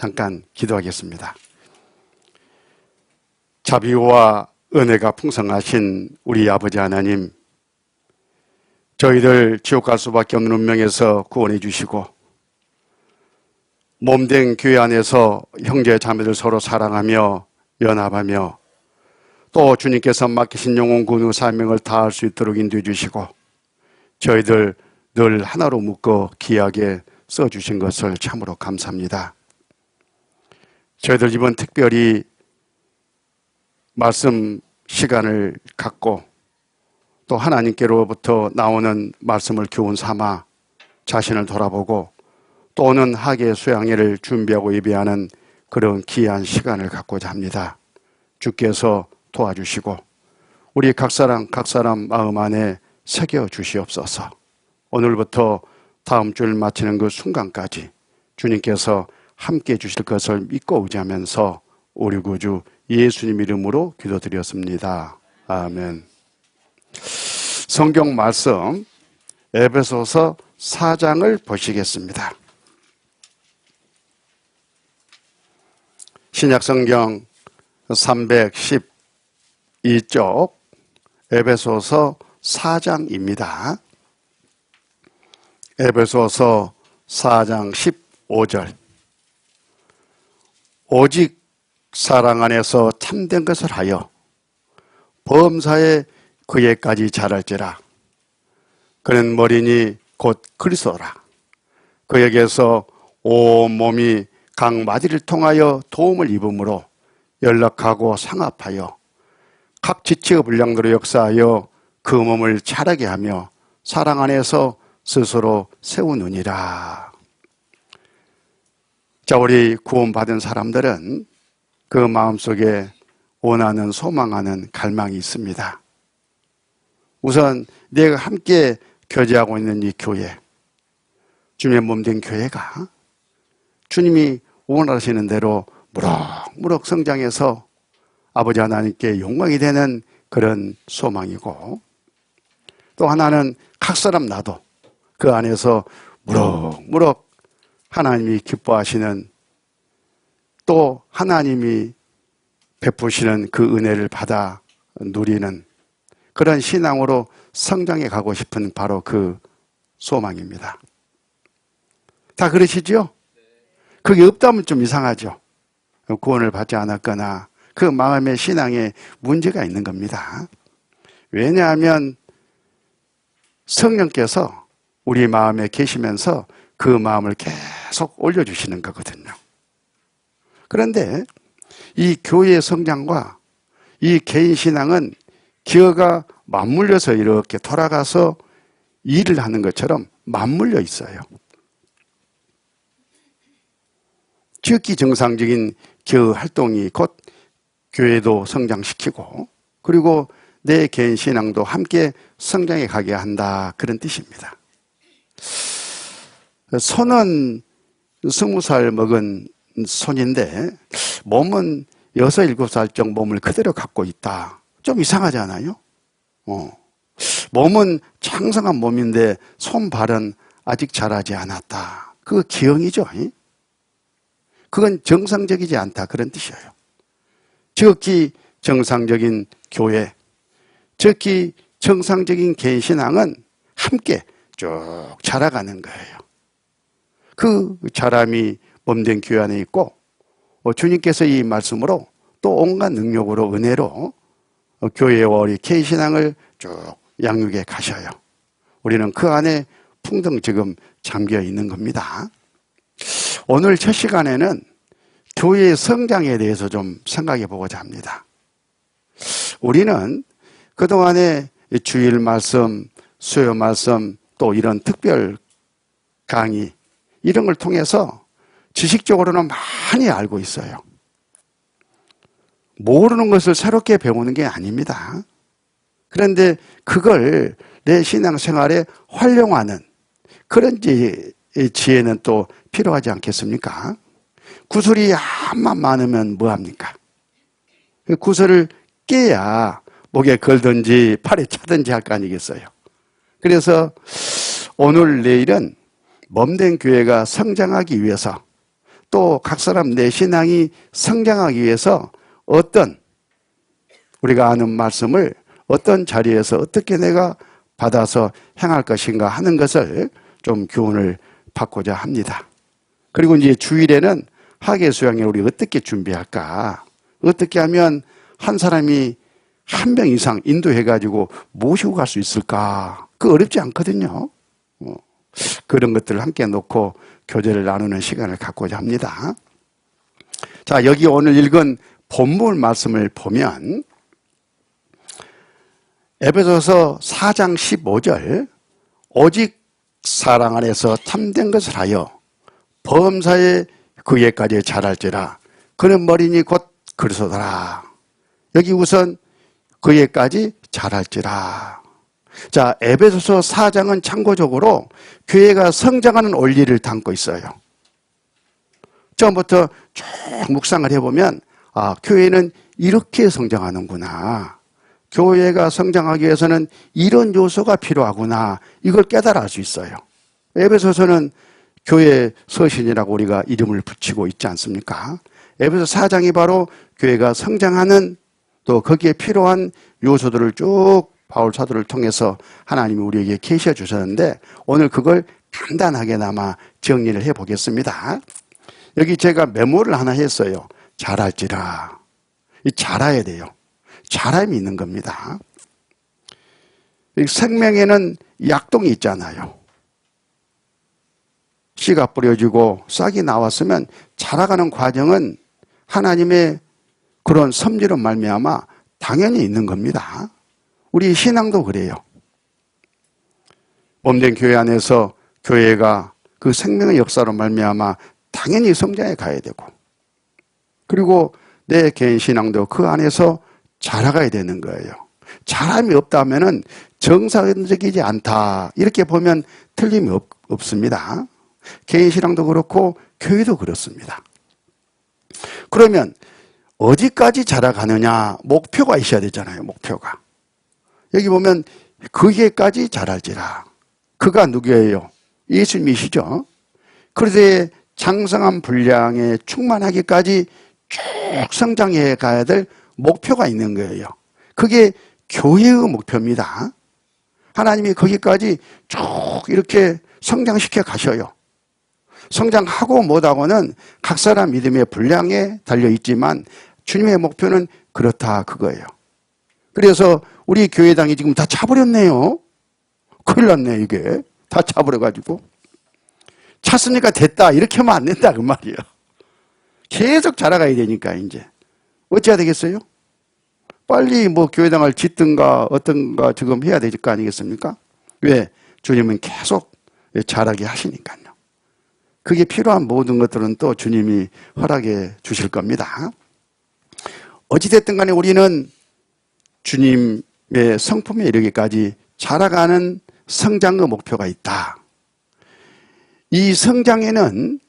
잠깐 기도하겠습니다. 자비와 은혜가 풍성하신 우리 아버지 하나님, 저희들 지옥 갈 수밖에 없는 운명에서 구원해 주시고 몸된 교회 안에서 형제 자매들 서로 사랑하며 연합하며 또 주님께서 맡기신 영혼 구원 사명을 다할 수 있도록 인도해 주시고 저희들 늘 하나로 묶어 귀하게 써주신 것을 참으로 감사합니다. 저희들 이번 특별히 말씀 시간을 갖고 또 하나님께로부터 나오는 말씀을 교훈 삼아 자신을 돌아보고 또 오는 학예 수양회를 준비하고 예배하는 그런 귀한 시간을 갖고자 합니다. 주께서 도와주시고 우리 각 사람 마음 안에 새겨 주시옵소서. 오늘부터 다음 주를 마치는 그 순간까지 주님께서 함께 주실 것을 믿고 의지하면서 우리 구주 예수님 이름으로 기도드렸습니다. 아멘. 성경 말씀 에베소서 4장을 보시겠습니다. 신약성경 312쪽 에베소서 4장입니다. 에베소서 4장 15절 오직 사랑 안에서 참된 것을 하여 범사에 그에까지 자랄지라. 그는 머리니 곧 그리스도라. 그에게서 온 몸이 각 마디를 통하여 도움을 입음으로 연락하고 상합하여 각 지체의 분량대로 역사하여 그 몸을 자라게 하며 사랑 안에서 스스로 세우느니라. 자, 우리 구원받은 사람들은 그 마음속에 원하는, 소망하는 갈망이 있습니다. 우선 내가 함께 교제하고 있는 이 교회, 주님의 몸된 교회가 주님이 원하시는 대로 무럭무럭 성장해서 아버지 하나님께 영광이 되는 그런 소망이고, 또 하나는 각 사람 나도 그 안에서 무럭무럭 하나님이 기뻐하시는, 또 하나님이 베푸시는 그 은혜를 받아 누리는 그런 신앙으로 성장해 가고 싶은 바로 그 소망입니다. 다 그러시죠? 그게 없다면 좀 이상하죠. 구원을 받지 않았거나 그 마음의 신앙에 문제가 있는 겁니다. 왜냐하면 성령께서 우리 마음에 계시면서 그 마음을 계속 올려주시는 거거든요. 그런데 이 교회의 성장과 이 개인 신앙은 기어가 맞물려서 이렇게 돌아가서 일을 하는 것처럼 맞물려 있어요. 지극히 정상적인 교회 활동이 곧 교회도 성장시키고, 그리고 내 개인 신앙도 함께 성장해 가게 한다, 그런 뜻입니다. 손은 20살 먹은 손인데 몸은 6, 7살적 몸을 그대로 갖고 있다. 좀 이상하지 않아요? 몸은 창성한 몸인데 손발은 아직 자라지 않았다. 그거 기형이죠. 그건 정상적이지 않다, 그런 뜻이에요. 지극히 정상적인 교회, 지극히 정상적인 개인 신앙은 함께 쭉 자라가는 거예요. 그 자람이 몸된 교회 안에 있고, 주님께서 이 말씀으로 또 온갖 능력으로, 은혜로 교회와 우리 개인 신앙을 쭉 양육해 가셔요. 우리는 그 안에 풍덩 지금 잠겨 있는 겁니다. 오늘 첫 시간에는 교회의 성장에 대해서 좀 생각해 보고자 합니다. 우리는 그동안에 주일 말씀, 수요 말씀, 또 이런 특별 강의, 이런 걸 통해서 지식적으로는 많이 알고 있어요. 모르는 것을 새롭게 배우는 게 아닙니다. 그런데 그걸 내 신앙생활에 활용하는 그런 지혜는 또 필요하지 않겠습니까? 구슬이 암만 많으면 뭐합니까? 구슬을 깨야 목에 걸든지 팔에 차든지 할 거 아니겠어요? 그래서 오늘 내일은 몸된 교회가 성장하기 위해서 또 각 사람 내 신앙이 성장하기 위해서 어떤 우리가 아는 말씀을 어떤 자리에서 어떻게 내가 받아서 행할 것인가 하는 것을 좀 교훈을 받고자 합니다. 그리고 이제 주일에는 학예 수양회 우리 어떻게 준비할까? 어떻게 하면 한 사람이 한 명 이상 인도해가지고 모시고 갈 수 있을까? 그거 어렵지 않거든요. 그런 것들을 함께 놓고 교제를 나누는 시간을 갖고자 합니다. 자, 여기 오늘 읽은 본문 말씀을 보면 에베소서 4장 15절 오직 사랑 안에서 참된 것을 하여 범사에 그에까지 자랄지라 그는 머리니 곧 그리스도라. 여기 우선 그에까지 자랄지라. 자, 에베소서 4장은 참고적으로 교회가 성장하는 원리를 담고 있어요. 처음부터 쭉 묵상을 해보면 교회는 이렇게 성장하는구나. 교회가 성장하기 위해서는 이런 요소가 필요하구나. 이걸 깨달아 알 수 있어요. 에베소서는 교회 서신이라고 우리가 이름을 붙이고 있지 않습니까? 에베소 4장이 바로 교회가 성장하는 또 거기에 필요한 요소들을 쭉 바울 사도를 통해서 하나님이 우리에게 계시해 주셨는데 오늘 그걸 간단하게나마 정리를 해 보겠습니다. 여기 제가 메모를 하나 했어요. 자랄지라. 자라야 돼요. 자람이 있는 겁니다. 생명에는 약동이 있잖아요. 씨가 뿌려지고 싹이 나왔으면 자라가는 과정은 하나님의 그런 섭리로 말미암아 당연히 있는 겁니다. 우리 신앙도 그래요. 몸된 교회 안에서 교회가 그 생명의 역사로 말미암아 당연히 성장해 가야 되고 그리고 내 개인 신앙도 그 안에서 자라가야 되는 거예요. 자람이 없다면은 정상적이지 않다. 이렇게 보면 틀림이 없습니다. 개인 신앙도 그렇고 교회도 그렇습니다. 그러면 어디까지 자라가느냐 목표가 있어야 되잖아요. 목표가. 여기 보면 그에까지 자랄지라. 그가 누구예요? 예수님이시죠. 그래서 장성한 분량에 충만하기까지 쭉 성장해 가야 될 목표가 있는 거예요. 그게 교회의 목표입니다. 하나님이 거기까지 쭉 이렇게 성장시켜 가셔요. 성장하고 못하고는 각 사람 믿음의 분량에 달려있지만 주님의 목표는 그렇다 그거예요. 그래서 우리 교회당이 지금 다 차버렸네요. 큰일 났네 이게. 다 차버려가지고. 찼으니까 됐다 이렇게 하면 안 된다 그 말이에요. 계속 자라가야 되니까 이제. 어찌해야 되겠어요? 빨리 뭐 교회당을 짓든가 어떤가 지금 해야 될 거 아니겠습니까? 왜? 주님은 계속 자라게 하시니까요. 그게 필요한 모든 것들은 또 주님이 허락해 주실 겁니다. 어찌됐든 간에 우리는 주님의 성품에 이르기까지 자라가는 성장의 목표가 있다. 이 성장에는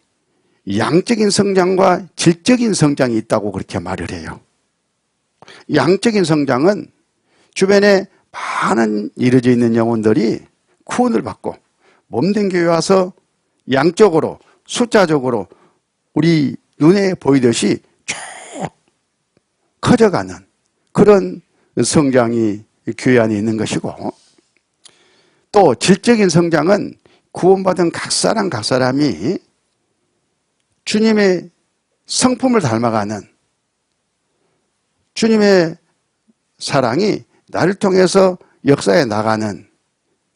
양적인 성장과 질적인 성장이 있다고 그렇게 말을 해요. 양적인 성장은 주변에 많은 이루어져 있는 영혼들이 구원을 받고 몸된 교회에 와서 양적으로 숫자적으로 우리 눈에 보이듯이 쭉 커져가는 그런 성장이 교회 안에 있는 것이고 또 질적인 성장은 구원받은 각 사람이 주님의 성품을 닮아가는 주님의 사랑이 나를 통해서 역사에 나가는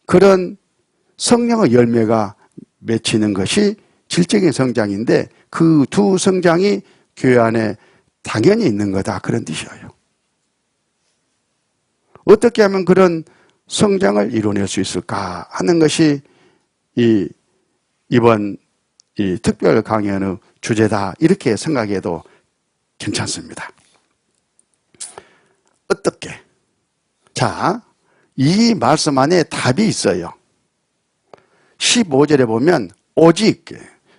그런 성령의 열매가 맺히는 것이 질적인 성장인데 그 두 성장이 교회 안에 당연히 있는 거다 그런 뜻이에요. 어떻게 하면 그런 성장을 이뤄낼 수 있을까 하는 것이 이번 특별 강연의 주제다 이렇게 생각해도 괜찮습니다. 어떻게? 자, 이 말씀 안에 답이 있어요. 15절에 보면 오직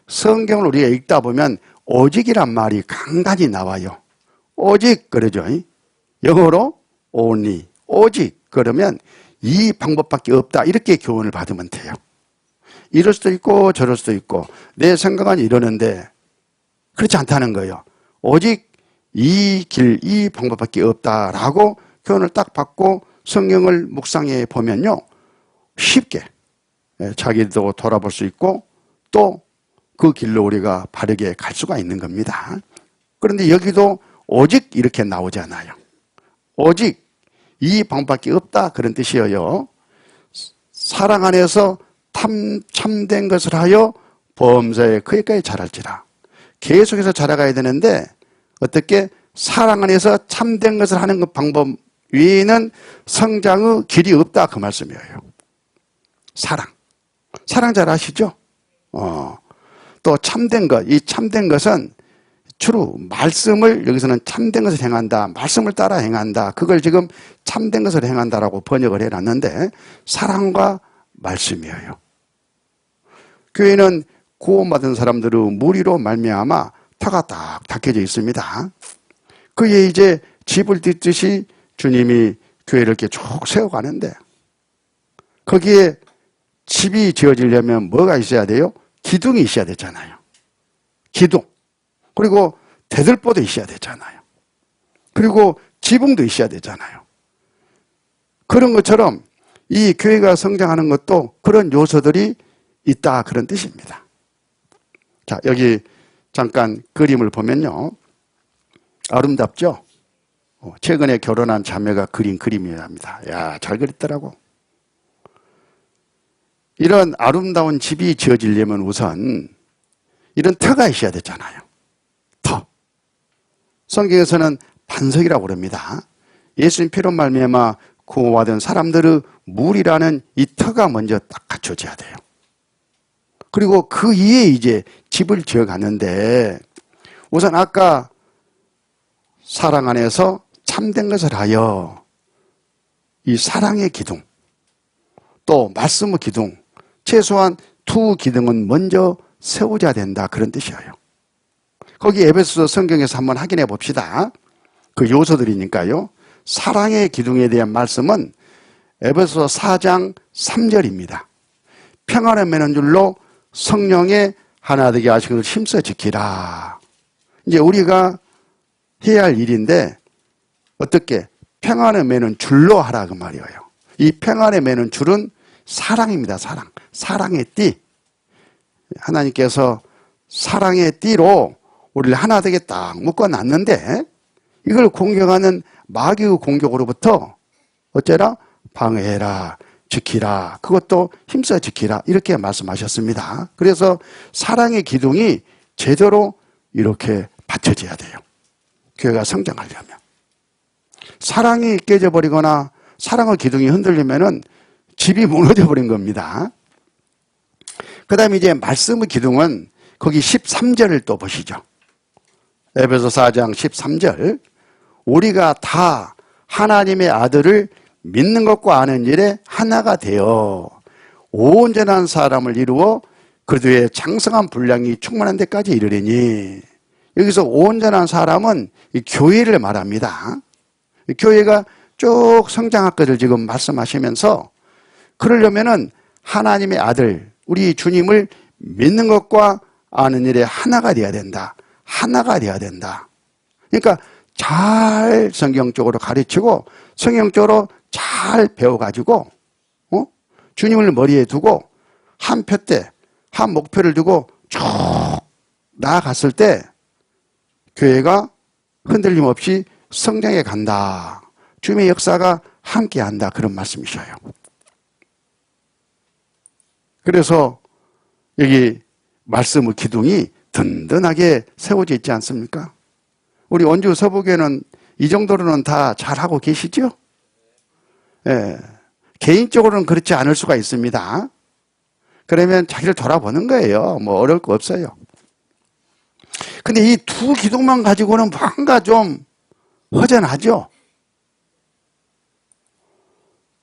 성경을 우리가 읽다 보면 오직이란 말이 간간히 나와요. 오직 그러죠. 영어로 only 오직 그러면 이 방법밖에 없다 이렇게 교훈을 받으면 돼요. 이럴 수도 있고 저럴 수도 있고 내 생각은 이러는데 그렇지 않다는 거예요. 오직 이 길, 이 방법밖에 없다라고 교훈을 딱 받고 성경을 묵상해 보면요, 쉽게 자기도 돌아볼 수 있고 또 그 길로 우리가 바르게 갈 수가 있는 겁니다. 그런데 여기도 오직 이렇게 나오잖아요. 오직 이 방법밖에 없다 그런 뜻이에요. 사랑 안에서 참된 것을 하여 범사에 거기까지 자랄지라. 계속해서 자라가야 되는데 어떻게 사랑 안에서 참된 것을 하는 그 방법 외에는 성장의 길이 없다 그 말씀이에요. 사랑 잘 아시죠? 또 참된 것, 이 참된 것은 주로 말씀을 여기서는 참된 것을 행한다, 말씀을 따라 행한다, 그걸 지금 참된 것을 행한다라고 번역을 해놨는데 사랑과 말씀이에요. 교회는 구원받은 사람들의 무리로 말미암아 터가 딱 닦여져 있습니다. 그에 이제 집을 짓듯이 주님이 교회를 이렇게 쭉 세워가는데 거기에 집이 지어지려면 뭐가 있어야 돼요? 기둥이 있어야 되잖아요. 기둥. 그리고 대들보도 있어야 되잖아요. 그리고 지붕도 있어야 되잖아요. 그런 것처럼 이 교회가 성장하는 것도 그런 요소들이 있다 그런 뜻입니다. 자, 여기 잠깐 그림을 보면요. 아름답죠? 최근에 결혼한 자매가 그린 그림이랍니다. 야, 잘 그렸더라고. 이런 아름다운 집이 지어지려면 우선 이런 터가 있어야 되잖아요. 터. 성경에서는 반석이라고 그럽니다. 예수님 피로 말미암아 구원받은 사람들의 물이라는 이 터가 먼저 딱 갖춰져야 돼요. 그리고 그 위에 이제 집을 지어가는데 우선 아까 사랑 안에서 참된 것을 하여 이 사랑의 기둥 또 말씀의 기둥 최소한 두 기둥은 먼저 세워져야 된다 그런 뜻이에요. 거기 에베소서 성경에서 한번 확인해 봅시다. 그 요소들이니까요. 사랑의 기둥에 대한 말씀은 에베소서 4장 3절입니다. 평안을 매는 줄로 성령의 하나 되게 하신 것을 힘써 지키라. 이제 우리가 해야 할 일인데 어떻게 평안을 매는 줄로 하라 그 말이에요. 이 평안을 매는 줄은 사랑입니다. 사랑의 띠. 하나님께서 사랑의 띠로 우리를 하나 되게 딱 묶어놨는데 이걸 공격하는 마귀의 공격으로부터 어째라? 방해해라, 지키라, 그것도 힘써 지키라 이렇게 말씀하셨습니다. 그래서 사랑의 기둥이 제대로 이렇게 받쳐져야 돼요. 교회가 성장하려면. 사랑이 깨져버리거나 사랑의 기둥이 흔들리면은 집이 무너져버린 겁니다. 그 다음에 이제 말씀의 기둥은 거기 13절을 또 보시죠. 에베소 4장 13절. 우리가 다 하나님의 아들을 믿는 것과 아는 일에 하나가 되어 온전한 사람을 이루어 그들의 장성한 분량이 충만한 데까지 이르리니. 여기서 온전한 사람은 이 교회를 말합니다. 교회가 쭉 성장할 것을 지금 말씀하시면서 그러려면은 하나님의 아들, 우리 주님을 믿는 것과 아는 일에 하나가 되어야 된다. 하나가 되어야 된다. 그러니까 잘 성경적으로 가르치고 성경적으로 잘 배워가지고 주님을 머리에 두고 한 표대, 한 목표를 두고 쭉 나아갔을 때 교회가 흔들림 없이 성장해 간다. 주님의 역사가 함께한다. 그런 말씀이셔요. 그래서 여기 말씀의 기둥이 든든하게 세워져 있지 않습니까? 우리 원주 서부교회는 이 정도로는 다 잘하고 계시죠? 예. 개인적으로는 그렇지 않을 수가 있습니다. 그러면 자기를 돌아보는 거예요. 뭐 어려울 거 없어요. 근데 이 두 기둥만 가지고는 뭔가 좀 허전하죠?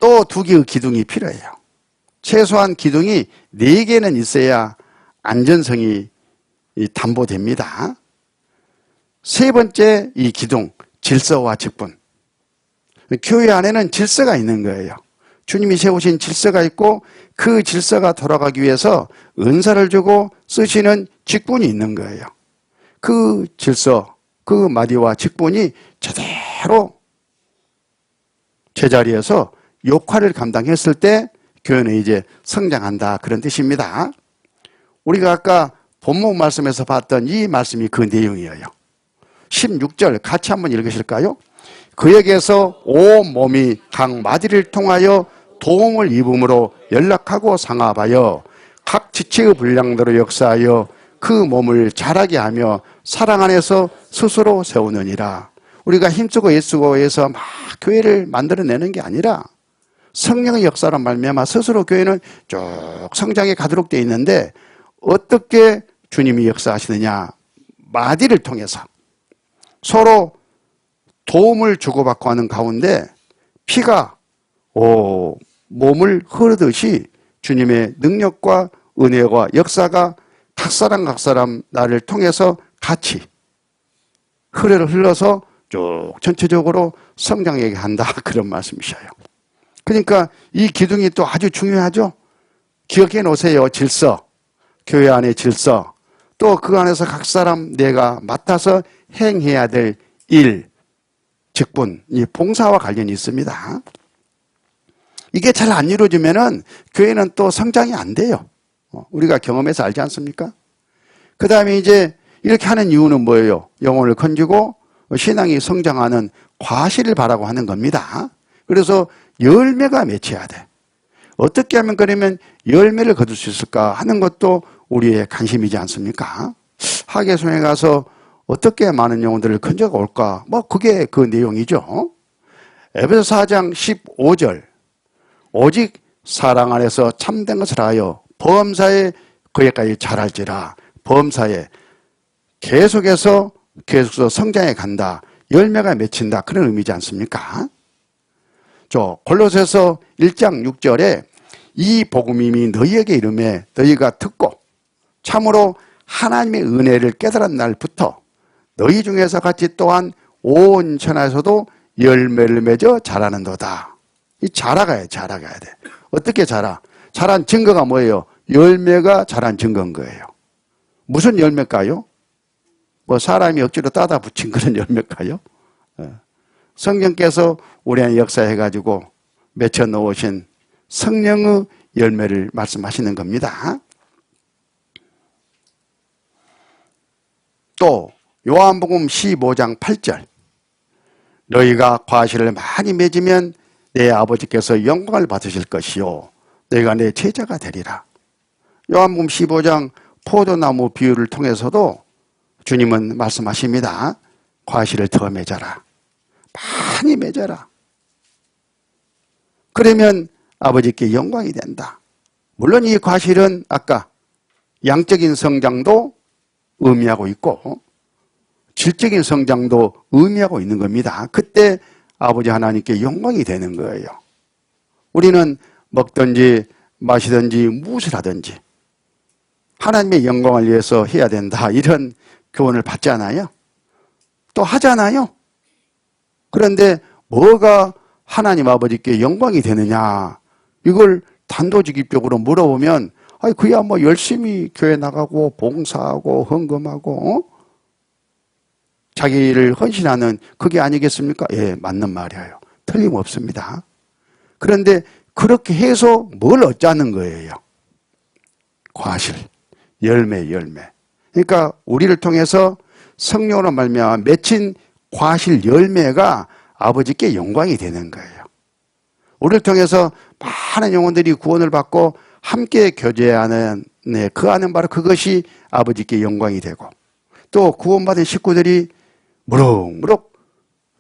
또 두 개의 기둥이 필요해요. 최소한 기둥이 4개는 있어야 안전성이 담보됩니다. 세 번째 이 기둥, 질서와 직분. 교회 안에는 질서가 있는 거예요. 주님이 세우신 질서가 있고 그 질서가 돌아가기 위해서 은사를 주고 쓰시는 직분이 있는 거예요. 그 질서, 그 마디와 직분이 제대로 제자리에서 역할을 감당했을 때 교회는 이제 성장한다, 그런 뜻입니다. 우리가 아까 본문 말씀에서 봤던 이 말씀이 그 내용이에요. 16절 같이 한번 읽으실까요? 그에게서 온 몸이 각 마디를 통하여 도움을 입음으로 연락하고 상합하여 각 지체의 분량대로 역사하여 그 몸을 자라게 하며 사랑 안에서 스스로 세우느니라. 우리가 힘쓰고 애쓰고 해서 막 교회를 만들어내는 게 아니라 성령의 역사로 말미암아 스스로 교회는 쭉 성장에 가도록 되어 있는데, 어떻게 주님이 역사하시느냐? 마디를 통해서 서로 도움을 주고받고 하는 가운데 피가 몸을 흐르듯이 주님의 능력과 은혜와 역사가 각 사람 나를 통해서 같이 흘러서 쭉 전체적으로 성장하게 한다, 그런 말씀이셔요. 그러니까 이 기둥이 또 아주 중요하죠. 기억해 놓으세요. 질서, 교회 안의 질서, 또 그 안에서 각 사람 내가 맡아서 행해야 될 일, 직분, 이 봉사와 관련이 있습니다. 이게 잘 안 이루어지면은 교회는 또 성장이 안 돼요. 우리가 경험해서 알지 않습니까? 그 다음에 이제 이렇게 하는 이유는 뭐예요? 영혼을 건지고 신앙이 성장하는 과실을 바라고 하는 겁니다. 그래서 열매가 맺혀야 돼. 어떻게 하면 그러면 열매를 거둘 수 있을까 하는 것도 우리의 관심이지 않습니까? 하계송에 가서 어떻게 많은 영혼들을 건져가 올까? 그게 그 내용이죠. 에베소 4장 15절. 오직 사랑 안에서 참된 것을 하여 범사에 그에까지 자랄지라. 범사에 계속해서 성장해 간다. 열매가 맺힌다. 그런 의미지 않습니까? 골로새서 1장 6절에 이 복음이 너희에게 이르매 너희가 듣고 참으로 하나님의 은혜를 깨달은 날부터 너희 중에서 같이 또한 온 천하에서도 열매를 맺어 자라는도다. 이 자라가야 돼. 어떻게 자라? 자란 증거가 뭐예요? 열매가 자란 증거인 거예요. 무슨 열매일까요? 사람이 억지로 따다 붙인 그런 열매일까요? 성령께서 우리 안에 역사해가지고 맺혀 놓으신 성령의 열매를 말씀하시는 겁니다. 또 요한복음 15장 8절. 너희가 과실을 많이 맺으면 내 아버지께서 영광을 받으실 것이요 너희가 내 제자가 되리라. 요한복음 15장 포도나무 비유를 통해서도 주님은 말씀하십니다. 과실을 더 맺어라. 많이 맺어라. 그러면 아버지께 영광이 된다. 물론 이 과실은 아까 양적인 성장도 의미하고 있고 질적인 성장도 의미하고 있는 겁니다. 그때 아버지 하나님께 영광이 되는 거예요. 우리는 먹든지 마시든지 무엇을 하든지 하나님의 영광을 위해서 해야 된다, 이런 교훈을 받잖아요. 또 하잖아요. 그런데 뭐가 하나님 아버지께 영광이 되느냐, 이걸 단도직입적으로 물어보면 그야 열심히 교회 나가고 봉사하고 헌금하고 자기를 헌신하는 그게 아니겠습니까? 예, 맞는 말이에요. 틀림없습니다. 그런데 그렇게 해서 뭘 얻자는 거예요? 과실, 열매. 그러니까 우리를 통해서 성령으로 말미암아 맺힌 과실 열매가 아버지께 영광이 되는 거예요. 우리를 통해서 많은 영혼들이 구원을 받고 함께 교제하는, 그 안은 바로 그것이 아버지께 영광이 되고, 또 구원받은 식구들이 무럭무럭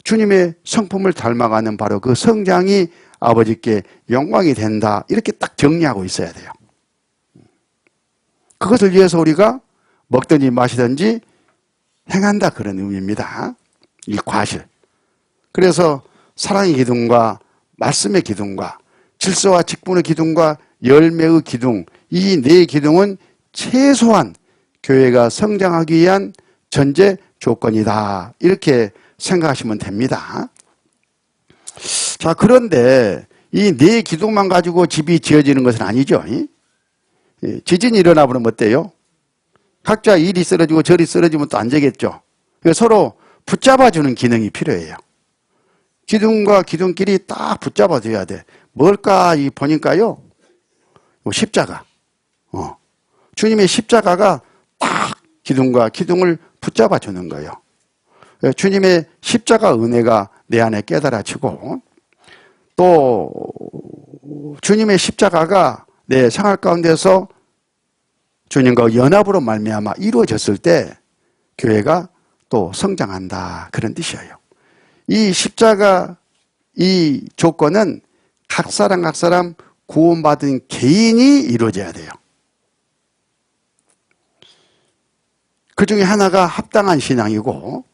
주님의 성품을 닮아가는 바로 그 성장이 아버지께 영광이 된다, 이렇게 딱 정리하고 있어야 돼요. 그것을 위해서 우리가 먹든지 마시든지 행한다, 그런 의미입니다. 이 과실. 그래서 사랑의 기둥과 말씀의 기둥과 질서와 직분의 기둥과 열매의 기둥, 이 네 기둥은 최소한 교회가 성장하기 위한 전제 조건이다, 이렇게 생각하시면 됩니다. 자, 그런데 이 네 기둥만 가지고 집이 지어지는 것은 아니죠. 지진이 일어나 버리면 어때요? 각자 이리 쓰러지고 저리 쓰러지면 또 안 되겠죠. 그래서 서로 붙잡아주는 기능이 필요해요. 기둥과 기둥끼리 딱 붙잡아줘야 돼. 뭘까 보니까요. 십자가. 주님의 십자가가 딱 기둥과 기둥을 붙잡아주는 거예요. 주님의 십자가 은혜가 내 안에 깨달아지고 또 주님의 십자가가 내 생활 가운데서 주님과 연합으로 말미암아 이루어졌을 때 교회가 또 성장한다 그런 뜻이에요. 이 십자가 이 조건은 각 사람 구원받은 개인이 이루어져야 돼요. 그 중에 하나가 합당한 신앙이고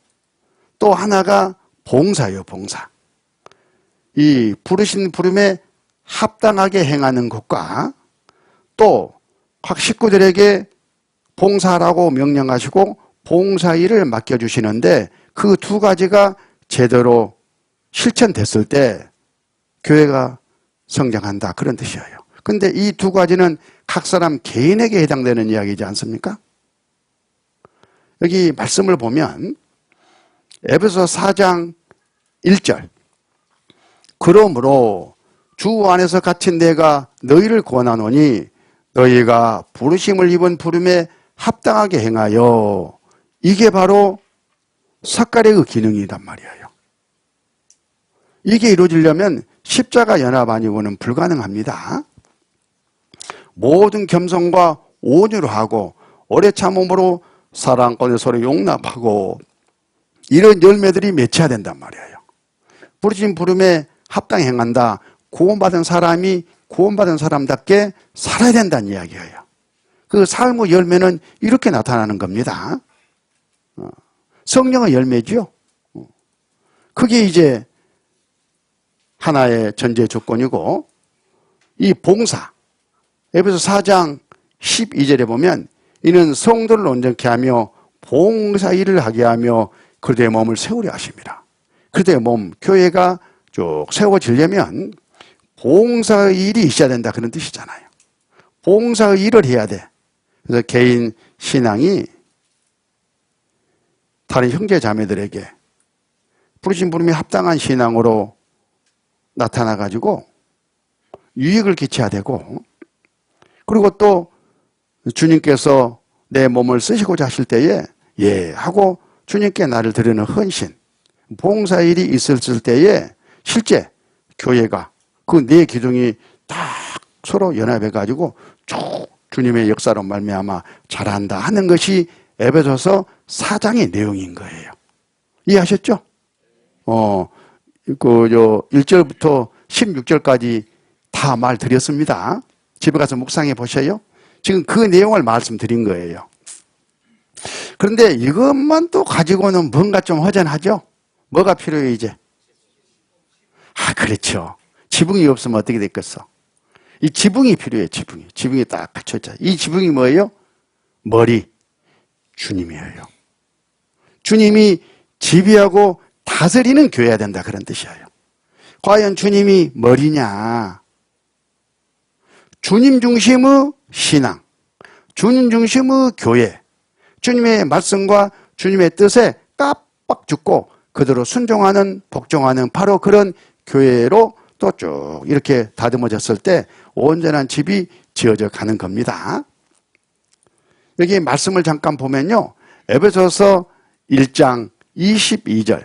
또 하나가 봉사예요. 봉사. 이 부르신 부름에 합당하게 행하는 것과 또 각 식구들에게 봉사하라고 명령하시고 봉사일을 맡겨주시는데 그 두 가지가 제대로 실천됐을 때 교회가 성장한다 그런 뜻이에요. 근데 이 두 가지는 각 사람 개인에게 해당되는 이야기지 않습니까? 여기 말씀을 보면 에베소 4장 1절 그러므로 주 안에서 갇힌 내가 너희를 권하노니 너희가 부르심을 입은 부름에 합당하게 행하여 이게 바로 삭갈의 그 기능이란 말이에요. 이게 이루어지려면 십자가 연합 아니고는 불가능합니다. 모든 겸손과 온유로 하고 오래 참음으로 사랑 가운데 서로 용납하고 이런 열매들이 맺혀야 된단 말이에요. 부르신 부름에 합당히 행한다. 구원받은 사람이 구원받은 사람답게 살아야 된다는 이야기예요. 그 삶의 열매는 이렇게 나타나는 겁니다. 성령의 열매죠. 그게 이제 하나의 전제 조건이고 이 봉사 에베소 4장 12절에 보면 이는 성도를 온전케 하며 봉사 일을 하게 하며 그리스도의 몸을 세우려 하십니다. 그리스도의 몸, 교회가 쭉 세워지려면 봉사의 일이 있어야 된다 그런 뜻이잖아요. 봉사의 일을 해야 돼. 그래서 개인 신앙이 다른 형제 자매들에게 부르신 부름이 합당한 신앙으로 나타나가지고 유익을 끼쳐야 되고 그리고 또 주님께서 내 몸을 쓰시고자 하실 때에 예 하고 주님께 나를 드리는 헌신 봉사일이 있었을 때에 실제 교회가 그 네 기둥이 딱 서로 연합해가지고 쭉 주님의 역사로 말미암아 잘한다 하는 것이 에베소서 4장의 내용인 거예요. 이해하셨죠? 1절부터 16절까지 다 말 드렸습니다. 집에 가서 묵상해 보셔요. 지금 그 내용을 말씀드린 거예요. 그런데 이것만 또 가지고는 뭔가 좀 허전하죠? 뭐가 필요해요, 이제? 그렇죠. 지붕이 없으면 어떻게 됐겠어? 이 지붕이 필요해요, 지붕이. 지붕이 딱 갖춰져. 이 지붕이 뭐예요? 머리. 주님이에요. 주님이 지배하고 다스리는 교회가 된다, 그런 뜻이에요. 과연 주님이 머리냐? 주님 중심의 신앙, 주님 중심의 교회, 주님의 말씀과 주님의 뜻에 깜빡 죽고 그대로 순종하는, 복종하는 바로 그런 교회로 또 쭉 이렇게 다듬어졌을 때 온전한 집이 지어져 가는 겁니다. 여기 말씀을 잠깐 보면요. 에베소서 1장 22절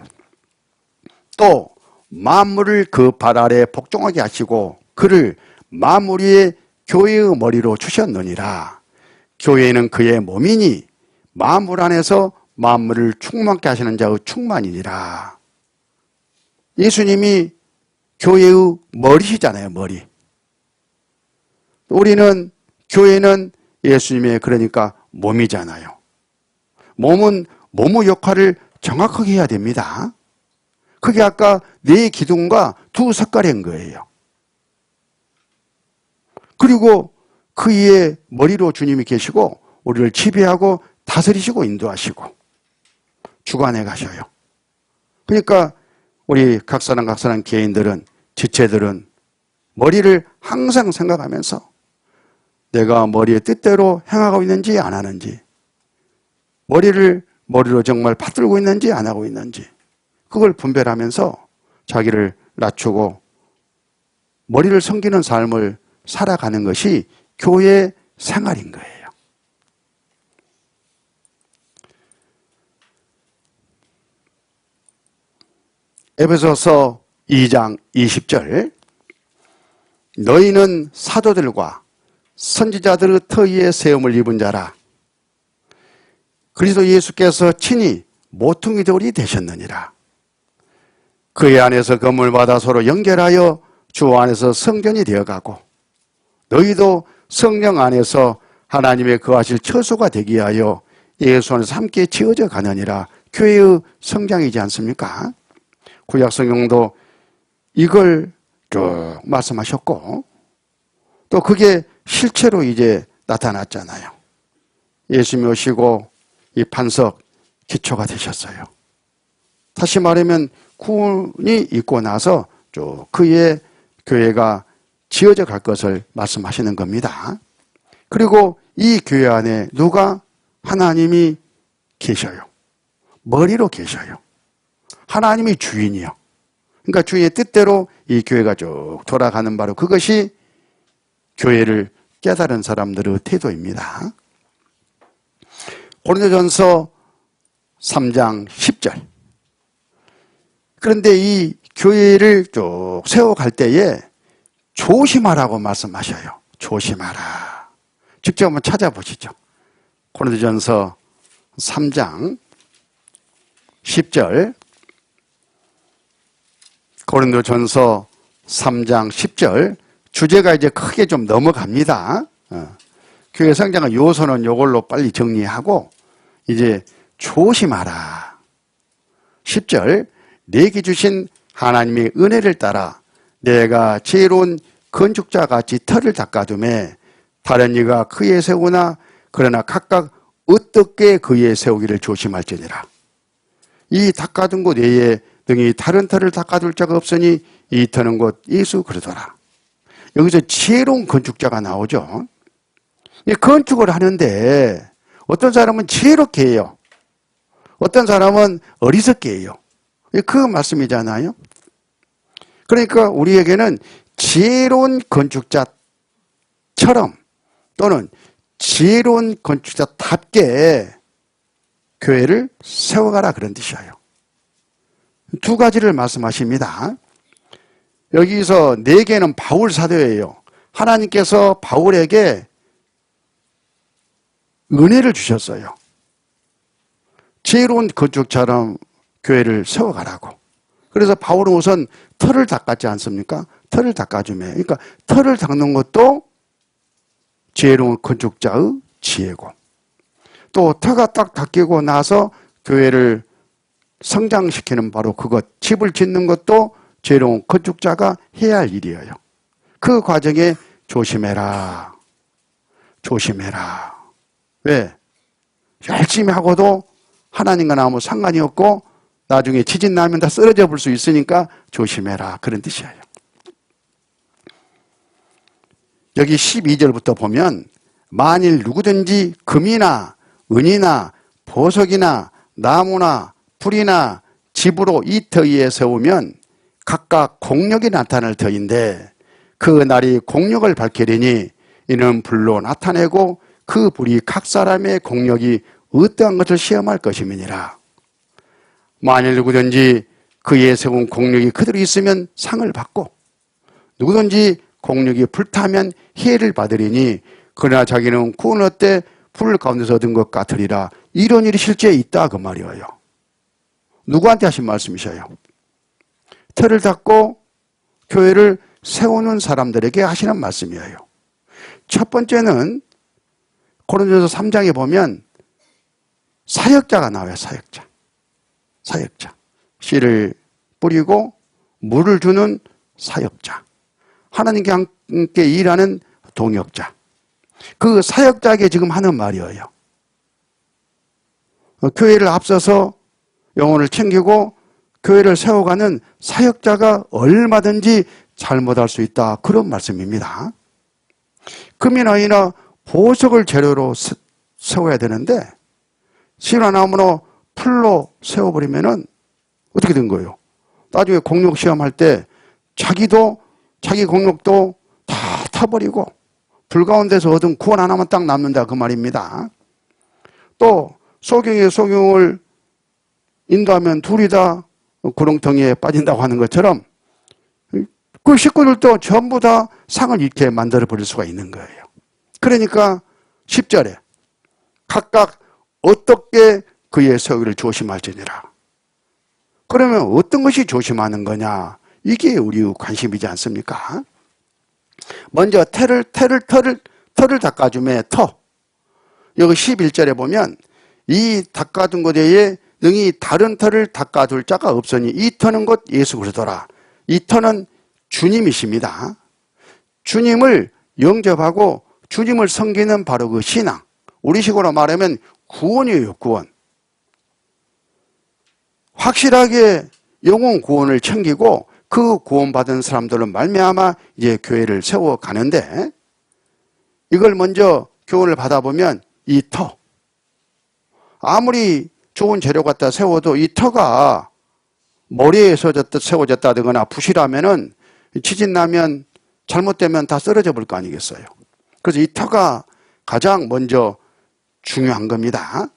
또 만물을 그 발 아래 복종하게 하시고 그를 만물 위에 교회의 머리로 주셨느니라. 교회는 그의 몸이니 만물 안에서 만물을 충만케 하시는 자의 충만이니라. 예수님이 교회의 머리시잖아요. 머리. 우리는 교회는 예수님의 그러니까 몸이잖아요. 몸은 몸의 역할을 정확하게 해야 됩니다. 그게 아까 네 기둥과 두 삭갈인 거예요. 그리고 그 위에 머리로 주님이 계시고 우리를 지배하고 다스리시고 인도하시고 주관해 가셔요. 그러니까 우리 각 사람 개인들은 지체들은 머리를 항상 생각하면서 내가 머리의 뜻대로 행하고 있는지 안 하는지 머리로 정말 받들고 있는지 안 하고 있는지 그걸 분별하면서 자기를 낮추고 머리를 섬기는 삶을 살아가는 것이 교회 생활인 거예요. 에베소서 2장 20절 너희는 사도들과 선지자들의 터위에 세움을 입은 자라 그리스도 예수께서 친히 모퉁이 돌이 되셨느니라. 그의 안에서 건물 받아 서로 연결하여 주 안에서 성전이 되어가고 너희도 성령 안에서 하나님의 거하실 처소가 되기 위하여 예수 안에서 함께 지어져 가느니라. 교회의 성장이지 않습니까? 구약 성경도 이걸 쭉 말씀하셨고 또 그게 실체로 이제 나타났잖아요. 예수님이 오시고 이 반석 기초가 되셨어요. 다시 말하면 구원이 있고 나서 쭉 그의 교회가 지어져 갈 것을 말씀하시는 겁니다. 그리고 이 교회 안에 누가? 하나님이 계셔요. 머리로 계셔요. 하나님이 주인이요. 그러니까 주인의 뜻대로 이 교회가 쭉 돌아가는 바로 그것이 교회를 깨달은 사람들의 태도입니다. 고린도전서 3장 10절. 그런데 이 교회를 쭉 세워갈 때에 조심하라고 말씀하셔요. 조심하라. 직접 한번 찾아보시죠. 고린도전서 3장 10절. 고린도전서 3장 10절. 주제가 이제 크게 좀 넘어갑니다. 교회 성장의 요소는 이걸로 빨리 정리하고 이제 조심하라. 10절. 내게 주신 하나님의 은혜를 따라 내가 지혜로운 건축자 같이 터를 닦아두매 다른 이가 그에 세우나 그러나 각각 어떻게 그에 세우기를 조심할지니라. 이 닦아둔 곳 외에 등이 다른 터를 닦아둘 자가 없으니 이 터는 곧 예수 그리스도라. 여기서 지혜로운 건축자가 나오죠. 건축을 하는데 어떤 사람은 지혜롭게 해요. 어떤 사람은 어리석게 해요. 그 말씀이잖아요. 그러니까 우리에게는 지혜로운 건축자처럼 또는 지혜로운 건축자답게 교회를 세워가라 그런 뜻이에요. 두 가지를 말씀하십니다. 여기서 네 개는 바울 사도예요. 하나님께서 바울에게 은혜를 주셨어요. 지혜로운 건축자처럼 교회를 세워가라고. 그래서 바울은 우선 터를 닦았지 않습니까? 터를 닦아주며. 그러니까 터를 닦는 것도 지혜로운 건축자의 지혜고 또 터가 딱 닦이고 나서 교회를 성장시키는 바로 그것, 집을 짓는 것도 지혜로운 건축자가 해야 할 일이에요. 그 과정에 조심해라. 조심해라. 왜? 열심히 하고도 하나님과 아무 상관이 없고 나중에 지진 나면 다 쓰러져 볼 수 있으니까 조심해라. 그런 뜻이에요. 여기 12절부터 보면 만일 누구든지 금이나 은이나 보석이나 나무나 풀이나 집으로 이 터 위에 세우면 각각 공력이 나타날 터인데 그 날이 공력을 밝히리니 이는 불로 나타내고 그 불이 각 사람의 공력이 어떠한 것을 시험할 것임이니라. 만일 누구든지 그에 세운 공력이 그대로 있으면 상을 받고 누구든지 공력이 불타면 해를 받으리니 그러나 자기는 구원 얻되 불 가운데서 얻은 것 같으리라. 이런 일이 실제 있다 그 말이에요. 누구한테 하신 말씀이셔요? 터를 닦고 교회를 세우는 사람들에게 하시는 말씀이에요. 첫 번째는 고린도전서 3장에 보면 사역자가 나와요. 사역자. 씨를 뿌리고 물을 주는 사역자. 하나님께 함께 일하는 동역자. 그 사역자에게 지금 하는 말이에요. 교회를 앞서서 영혼을 챙기고 교회를 세워가는 사역자가 얼마든지 잘못할 수 있다. 그런 말씀입니다. 금이나 은이나 보석을 재료로 세워야 되는데 실화나무로 풀로 세워버리면은 어떻게 된 거예요? 나중에 공력 시험할 때 자기도 자기 공력도 다 타버리고 불 가운데서 얻은 구원 하나만 딱 남는다 그 말입니다. 또 소경이 소경을 인도하면 둘이 다 구렁텅이에 빠진다고 하는 것처럼 그 식구들도 전부 다 상을 잃게 만들어 버릴 수가 있는 거예요. 그러니까 10절에 각각 어떻게 그의 소유를 조심할지니라. 그러면 어떤 것이 조심하는 거냐? 이게 우리 관심이지 않습니까? 먼저 털을 닦아줌에 터. 여기 11절에 보면 이 닦아둔 곳에 능히 다른 터를 닦아둘 자가 없으니 이 터는 곧 예수 그리스도라. 이 터는 주님이십니다. 주님을 영접하고 주님을 섬기는 바로 그 신앙. 우리식으로 말하면 구원이에요, 구원. 확실하게 영혼 구원을 챙기고 그 구원받은 사람들로 말미암아 이제 교회를 세워가는데 이걸 먼저 교훈을 받아보면 이 터. 아무리 좋은 재료 갖다 세워도 이 터가 머리에 세워졌다거나 부실하면은 지진나면 잘못되면 다 쓰러져 볼 거 아니겠어요. 그래서 이 터가 가장 먼저 중요한 겁니다.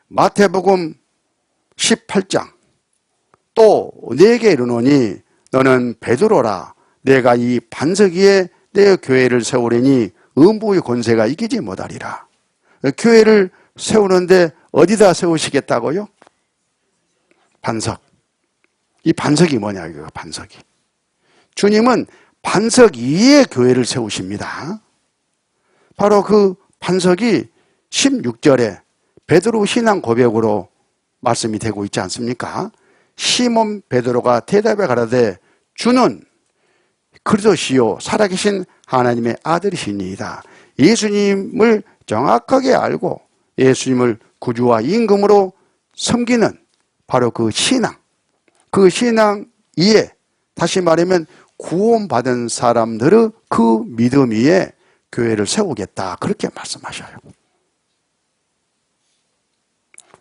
마태복음 18장 또 내게 이르노니 너는 베드로라. 내가 이 반석 위에 내 교회를 세우려니 음부의 권세가 이기지 못하리라. 교회를 세우는데 어디다 세우시겠다고요? 반석. 이 반석이 뭐냐 이거 반석이. 주님은 반석 위에 교회를 세우십니다. 바로 그 반석이 16절에 베드로 신앙 고백으로 말씀이 되고 있지 않습니까? 시몬 베드로가 대답해 가라되 주는 그리스도시요 살아계신 하나님의 아들이시니이다. 예수님을 정확하게 알고 예수님을 구주와 임금으로 섬기는 바로 그 신앙 위에 다시 말하면 구원받은 사람들의 그 믿음 위에 교회를 세우겠다 그렇게 말씀하셔요.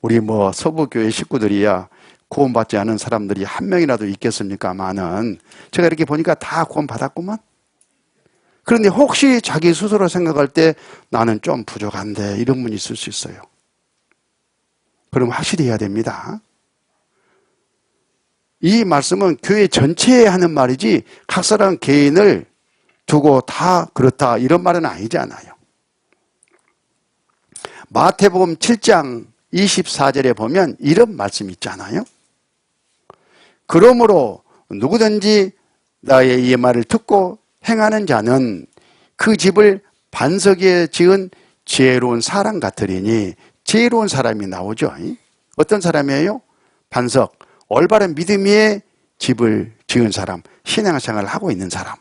우리 서부교회 식구들이야 구원받지 않은 사람들이 한 명이라도 있겠습니까마는 제가 이렇게 보니까 다 구원받았구만. 그런데 혹시 자기 스스로 생각할 때 나는 좀 부족한데 이런 분이 있을 수 있어요. 그럼 확실히 해야 됩니다. 이 말씀은 교회 전체에 하는 말이지 각 사람 개인을 두고 다 그렇다 이런 말은 아니잖아요. 마태복음 7장 24절에 보면 이런 말씀이 있잖아요. 그러므로 누구든지 나의 이 말을 듣고 행하는 자는 그 집을 반석 위에 지은 지혜로운 사람 같으리니 지혜로운 사람이 나오죠. 어떤 사람이에요? 반석, 올바른 믿음 위에 집을 지은 사람, 신앙생활을 하고 있는 사람.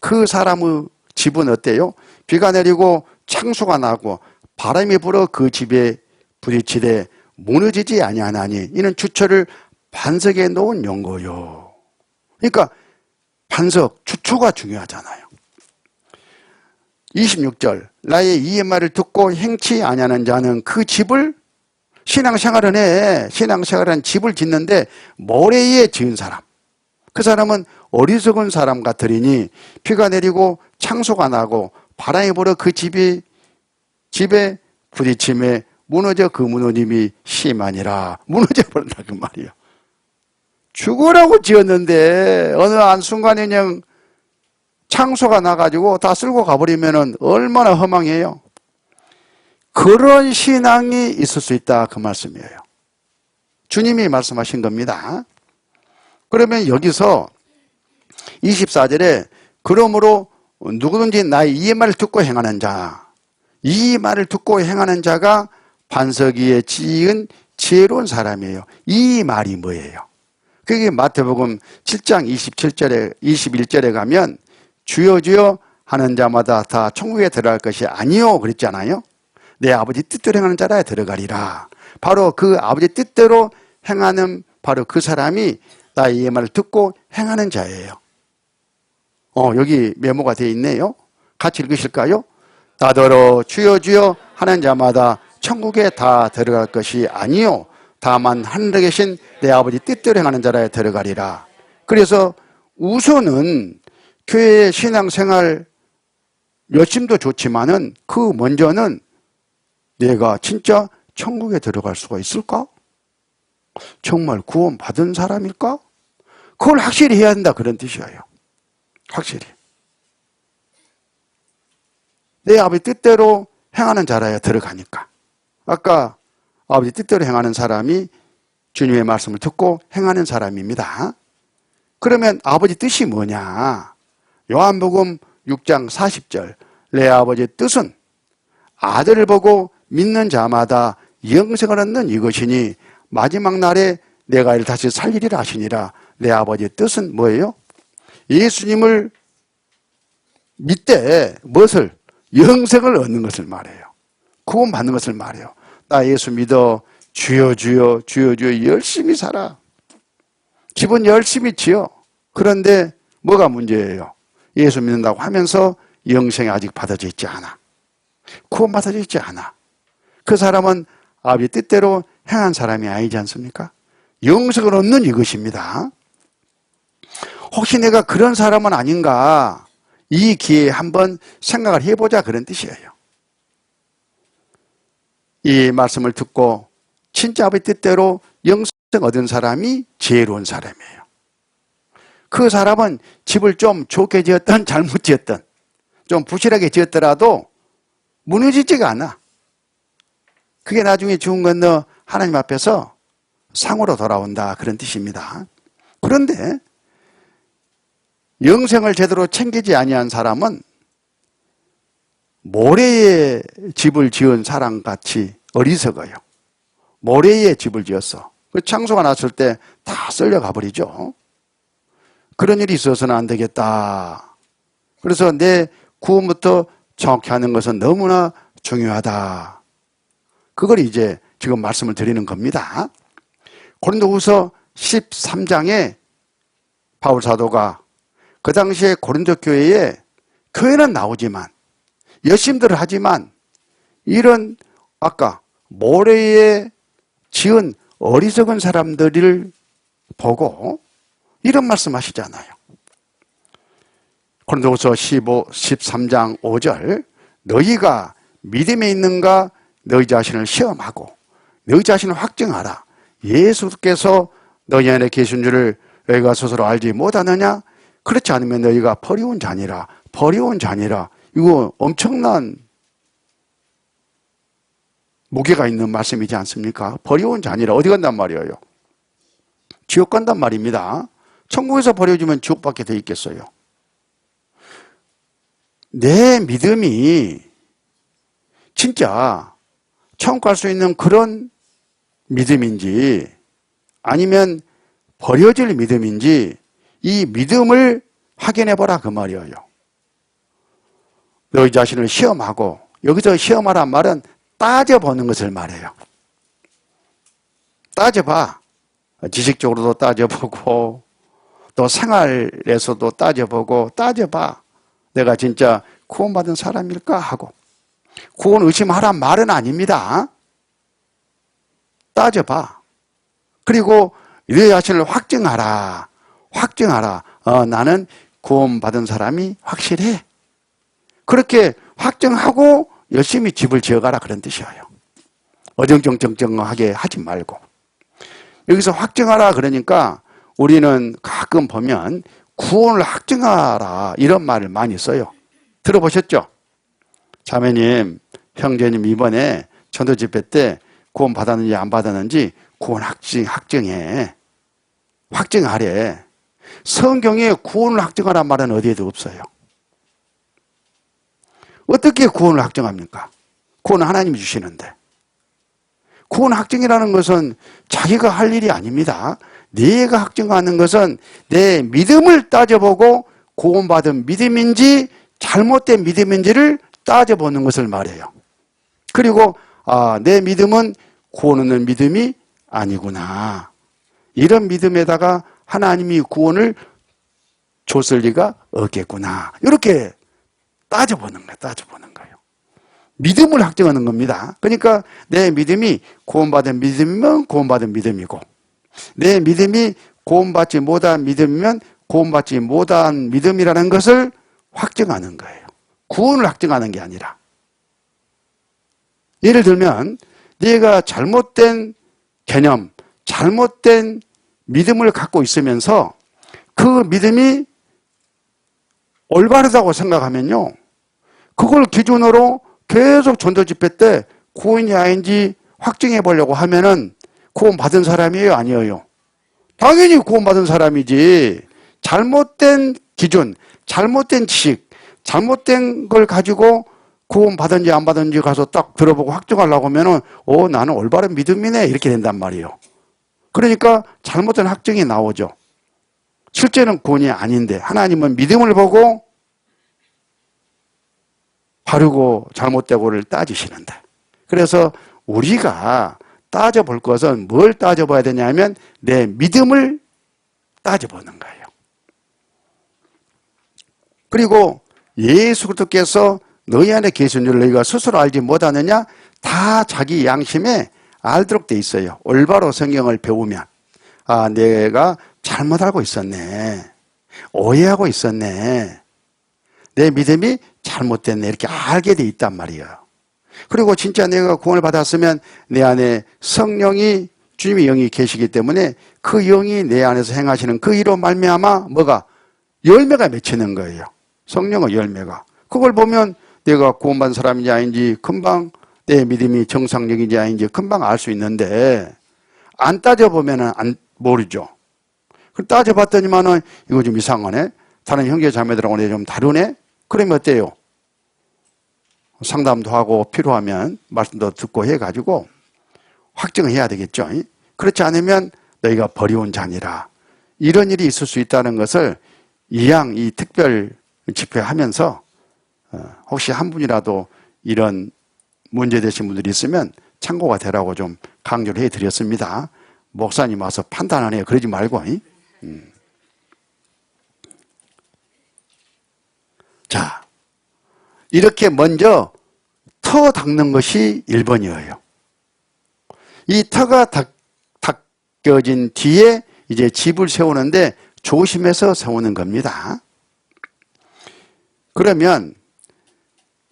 그 사람의 집은 어때요? 비가 내리고 창수가 나고 바람이 불어 그 집에 부딪히되 무너지지 아니하나니 이는 주처를 반석에 놓은 연고요. 그러니까 반석, 주초가 중요하잖아요. 26절 나의 이 말을 듣고 행치 아니하는 자는 그 집을 신앙생활은 해. 신앙생활은 집을 짓는데 모래 위에 지은 사람. 그 사람은 어리석은 사람 같으리니 비가 내리고 창수가 나고 바람이 불어 그 집에 부딪힘에 무너져 그 무너짐이 심하니라. 무너져 버린다 그 말이에요. 죽으라고 지었는데 어느 한순간에 그냥 창수가 나가지고 다 쓸고 가버리면 얼마나 허망해요. 그런 신앙이 있을 수 있다 그 말씀이에요. 주님이 말씀하신 겁니다. 그러면 여기서 24절에 그러므로 누구든지 나의 이 말을 듣고 행하는 자, 이 말을 듣고 행하는 자가 반석 위에 지은 지혜로운 사람이에요. 이 말이 뭐예요? 그게 마태복음 7장 21절에 가면 주여 주여 하는 자마다 다 천국에 들어갈 것이 아니요 그랬잖아요. 내 아버지 뜻대로 행하는 자라야 들어가리라. 바로 그 아버지 뜻대로 행하는 바로 그 사람이 나의 이 말을 듣고 행하는 자예요. 여기 메모가 되어 있네요. 같이 읽으실까요? 나더러 주여 주여 하는 자마다 천국에 다 들어갈 것이 아니요 다만 하늘에 계신 내 아버지 뜻대로 행하는 자라에 들어가리라. 그래서 우선은 교회의 신앙생활 열심도 좋지만은 그 먼저는 내가 진짜 천국에 들어갈 수가 있을까? 정말 구원 받은 사람일까? 그걸 확실히 해야 한다 그런 뜻이에요. 확실히. 내 아버지 뜻대로 행하는 자라에 들어가니까. 아까 아버지 뜻대로 행하는 사람이 주님의 말씀을 듣고 행하는 사람입니다. 그러면 아버지 뜻이 뭐냐? 요한복음 6장 40절 내 아버지의 뜻은 아들을 보고 믿는 자마다 영생을 얻는 이것이니 마지막 날에 내가 이를 다시 살리리라 하시니라. 내 아버지의 뜻은 뭐예요? 예수님을 믿되 무엇을? 영생을 얻는 것을 말해요. 구원 받는 것을 말해요. 나 예수 믿어 주여 주여 주여 주여 열심히 살아. 기본 열심히 지어. 그런데 뭐가 문제예요? 예수 믿는다고 하면서 영생이 아직 받아져 있지 않아. 구원 받아져 있지 않아. 그 사람은 아버지 뜻대로 행한 사람이 아니지 않습니까? 영생을 얻는 이것입니다. 혹시 내가 그런 사람은 아닌가? 이 기회에 한번 생각을 해보자 그런 뜻이에요. 이 말씀을 듣고 진짜 아버지 뜻대로 영생 얻은 사람이 지혜로운 사람이에요. 그 사람은 집을 좀 좋게 지었든 잘못 지었든 좀 부실하게 지었더라도 무너지지가 않아. 그게 나중에 죽은 건너 하나님 앞에서 상으로 돌아온다 그런 뜻입니다. 그런데 영생을 제대로 챙기지 아니한 사람은 모래에 집을 지은 사람같이 어리석어요. 모래에 집을 지었어. 그 창수가 났을 때 다 썰려가 버리죠. 그런 일이 있어서는 안 되겠다. 그래서 내 구원부터 정확히 하는 것은 너무나 중요하다. 그걸 이제 지금 말씀을 드리는 겁니다. 고린도후서 13장에 바울 사도가 그 당시에 고린도 교회에 교회는 나오지만 열심들을 하지만 이런 아까 모래에 지은 어리석은 사람들을 보고 이런 말씀 하시잖아요. 고린도후서 13장 5절 너희가 믿음에 있는가 너희 자신을 시험하고 너희 자신을 확증하라. 예수께서 너희 안에 계신 줄을 너희가 스스로 알지 못하느냐? 그렇지 않으면 너희가 버려온 자니라. 버려온 자니라. 이거 엄청난 무게가 있는 말씀이지 않습니까? 버려온 자니라. 어디 간단 말이에요? 지옥 간단 말입니다. 천국에서 버려지면 지옥밖에 돼 있겠어요. 내 믿음이 진짜 천국 갈 수 있는 그런 믿음인지 아니면 버려질 믿음인지 이 믿음을 확인해보라 그 말이에요. 너희 자신을 시험하고 여기서 시험하란 말은 따져보는 것을 말해요. 따져봐. 지식적으로도 따져보고 또 생활에서도 따져보고 따져봐. 내가 진짜 구원받은 사람일까 하고. 구원 의심하란 말은 아닙니다. 따져봐. 그리고 내 자신을 확증하라. 확증하라. 나는 구원받은 사람이 확실해. 그렇게 확증하고 열심히 집을 지어가라 그런 뜻이에요. 어정쩡쩡하게 하지 말고. 여기서 확증하라 그러니까 우리는 가끔 보면 구원을 확증하라 이런 말을 많이 써요. 들어보셨죠? 자매님, 형제님 이번에 전도 집회 때 구원 받았는지 안 받았는지 구원 확증해. 확증하래. 성경에 구원을 확증하란 말은 어디에도 없어요. 어떻게 구원을 확증합니까? 구원은 하나님이 주시는데. 구원 확증이라는 것은 자기가 할 일이 아닙니다. 내가 확증하는 것은 내 믿음을 따져보고 구원받은 믿음인지 잘못된 믿음인지를 따져보는 것을 말해요. 그리고 내 믿음은 구원 얻는 믿음이 아니구나. 이런 믿음에다가 하나님이 구원을 줬을 리가 없겠구나. 이렇게 따져보는 거예요. 따져보는 거예요. 믿음을 확증하는 겁니다. 그러니까 내 믿음이 구원받은 믿음이면 구원받은 믿음이고, 내 믿음이 구원받지 못한 믿음이면 구원받지 못한 믿음이라는 것을 확증하는 거예요. 구원을 확증하는 게 아니라. 예를 들면 네가 잘못된 개념, 잘못된 믿음을 갖고 있으면서 그 믿음이 올바르다고 생각하면요, 그걸 기준으로 계속 전도 집회 때 구원이 아닌지 확증해 보려고 하면은 구원받은 사람이에요, 아니에요? 당연히 구원받은 사람이지. 잘못된 기준, 잘못된 지식, 잘못된 걸 가지고 구원받은지 안 받은지 가서 딱 들어보고 확증하려고 하면은 나는 올바른 믿음이네, 이렇게 된단 말이에요. 그러니까 잘못된 확증이 나오죠. 실제는 구원이 아닌데 하나님은 믿음을 보고 바르고 잘못되고를 따지시는데, 그래서 우리가 따져볼 것은 뭘 따져봐야 되냐면 내 믿음을 따져보는 거예요. 그리고 예수 그리스도께서 너희 안에 계신 줄 너희가 스스로 알지 못하느냐? 다 자기 양심에 알도록 돼 있어요. 올바로 성경을 배우면. 아, 내가 잘못 알고 있었네. 오해하고 있었네. 내 믿음이 잘못됐네. 이렇게 알게 돼 있단 말이에요. 그리고 진짜 내가 구원을 받았으면 내 안에 성령이, 주님의 영이 계시기 때문에 그 영이 내 안에서 행하시는 그 일로 말미암아 뭐가? 열매가 맺히는 거예요. 성령의 열매가. 그걸 보면 내가 구원받은 사람인지 아닌지 금방, 내 믿음이 정상적인지 아닌지 금방 알 수 있는데, 안 따져보면 모르죠. 따져봤더니만은 이거 좀 이상하네. 다른 형제 자매들하고 좀 다르네. 그러면 어때요? 상담도 하고 필요하면 말씀도 듣고 해가지고 확증을 해야 되겠죠. 그렇지 않으면 너희가 버려온 자니라. 이런 일이 있을 수 있다는 것을 이 특별 집회하면서 혹시 한 분이라도 이런 문제되신 분들이 있으면 참고가 되라고 좀 강조를 해드렸습니다. 목사님 와서 판단하네요. 그러지 말고. 자, 이렇게 먼저 터 닦는 것이 1번이에요. 이 터가 닦여진 뒤에 이제 집을 세우는데 조심해서 세우는 겁니다. 그러면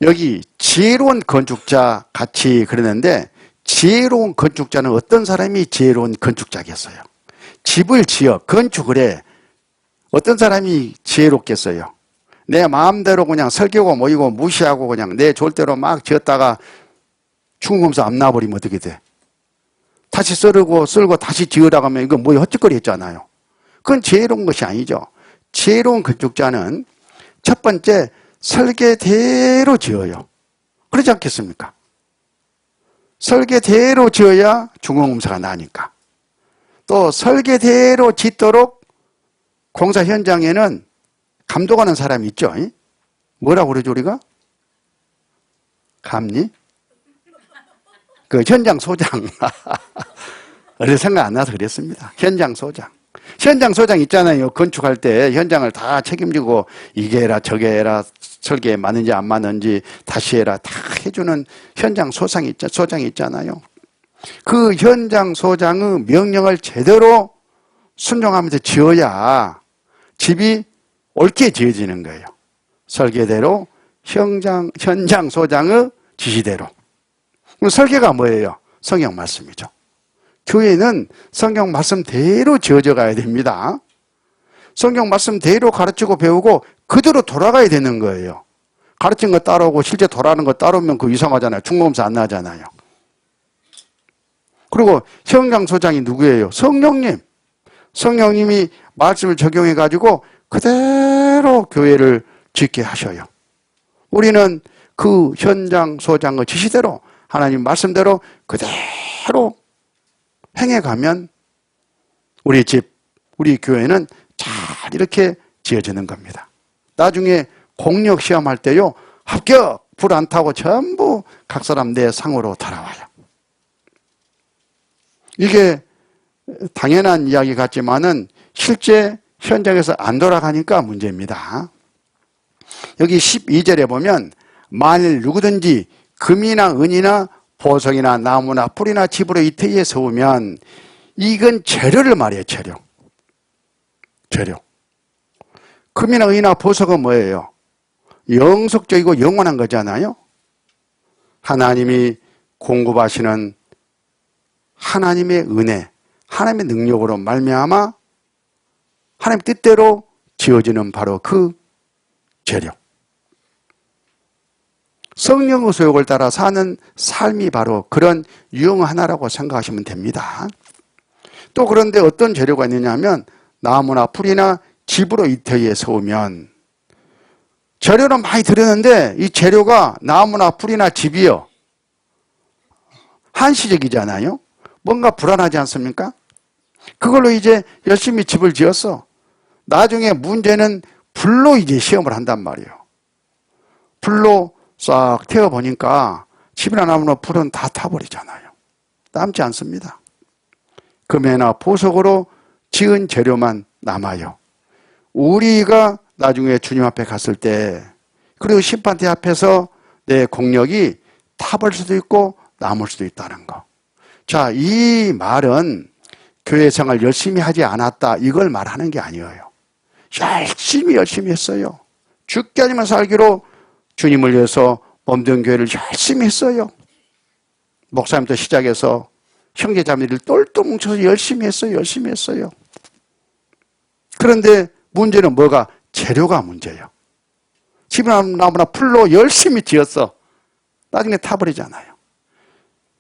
여기 지혜로운 건축자 같이 그러는데, 지혜로운 건축자는 어떤 사람이 지혜로운 건축자겠어요? 집을 지어 건축을 해. 어떤 사람이 지혜롭겠어요? 내 마음대로 그냥 설계고 모이고 무시하고 그냥 내 졸대로 막 지었다가 죽으면서 안 나버리면 어떻게 돼? 다시 쓸고 다시 지으라고 하면 이거 뭐 헛짓거리 했잖아요. 그건 지혜로운 것이 아니죠. 지혜로운 건축자는 첫 번째 설계대로 지어요. 그렇지 않겠습니까? 설계대로 지어야 중공검사가 나니까. 또 설계대로 짓도록 공사 현장에는 감독하는 사람이 있죠. 뭐라고 그러죠, 우리가? 감리? 그 현장 소장. 어제 생각 안 나서 그랬습니다. 현장 소장. 현장 소장 있잖아요. 건축할 때 현장을 다 책임지고 이게 해라 저게 해라, 설계에 맞는지 안 맞는지 다시 해라 다 해주는 현장 소장이 있잖아요. 그 현장 소장의 명령을 제대로 순종하면서 지어야 집이 옳게 지어지는 거예요. 설계대로 현장 소장의 지시대로. 그럼 설계가 뭐예요? 성경 말씀이죠. 교회는 성경 말씀대로 지어져 가야 됩니다. 성경 말씀대로 가르치고 배우고 그대로 돌아가야 되는 거예요. 가르친 거 따라오고 실제 돌아가는 거 따라오면 그거 이상하잖아요. 중공검사 안 나잖아요. 그리고 현장 소장이 누구예요? 성령님. 성령님이 말씀을 적용해 가지고 그대로 교회를 짓게 하셔요. 우리는 그 현장 소장의 지시대로 하나님 말씀대로 그대로 행해가면 우리 집, 우리 교회는 잘 이렇게 지어지는 겁니다. 나중에 공력 시험할 때요, 합격! 불 안 타고 전부 각 사람 내 상으로 돌아와요. 이게 당연한 이야기 같지만은 실제 현장에서 안 돌아가니까 문제입니다. 여기 12절에 보면 만일 누구든지 금이나 은이나 보석이나 나무나 풀이나 집으로 이태에 세우면 이건 재료를 말해요. 재료. 금이나 은이나 보석은 뭐예요? 영속적이고 영원한 거잖아요. 하나님이 공급하시는 하나님의 은혜, 하나님의 능력으로 말미암아 하나님 뜻대로 지어지는 바로 그 재료. 성령의 소욕을 따라 사는 삶이 바로 그런 유형 하나라고 생각하시면 됩니다. 또 그런데 어떤 재료가 있느냐 하면 나무나 풀이나 집으로 이태에 세우면 재료는 많이 들였는데 이 재료가 나무나 풀이나 집이요. 한시적이잖아요. 뭔가 불안하지 않습니까? 그걸로 이제 열심히 집을 지었어. 나중에 문제는 불로 이제 시험을 한단 말이에요. 불로 싹 태워보니까 집이나 나무나 풀은 다 타버리잖아요. 남지 않습니다. 금이나 보석으로 지은 재료만 남아요. 우리가 나중에 주님 앞에 갔을 때 그리고 심판대 앞에서 내 공력이 타버릴 수도 있고 남을 수도 있다는 거. 자, 이 말은 교회 생활 열심히 하지 않았다 이걸 말하는 게 아니에요. 열심히 했어요. 죽게 아니면 살기로 주님을 위해서 몸된 교회를 열심히 했어요. 목사님부터 시작해서 형제자매들 똘똘 뭉쳐서 열심히 했어요. 그런데 문제는 뭐가? 재료가 문제예요. 집이나 나무나 풀로 열심히 지었어. 나중에 타버리잖아요.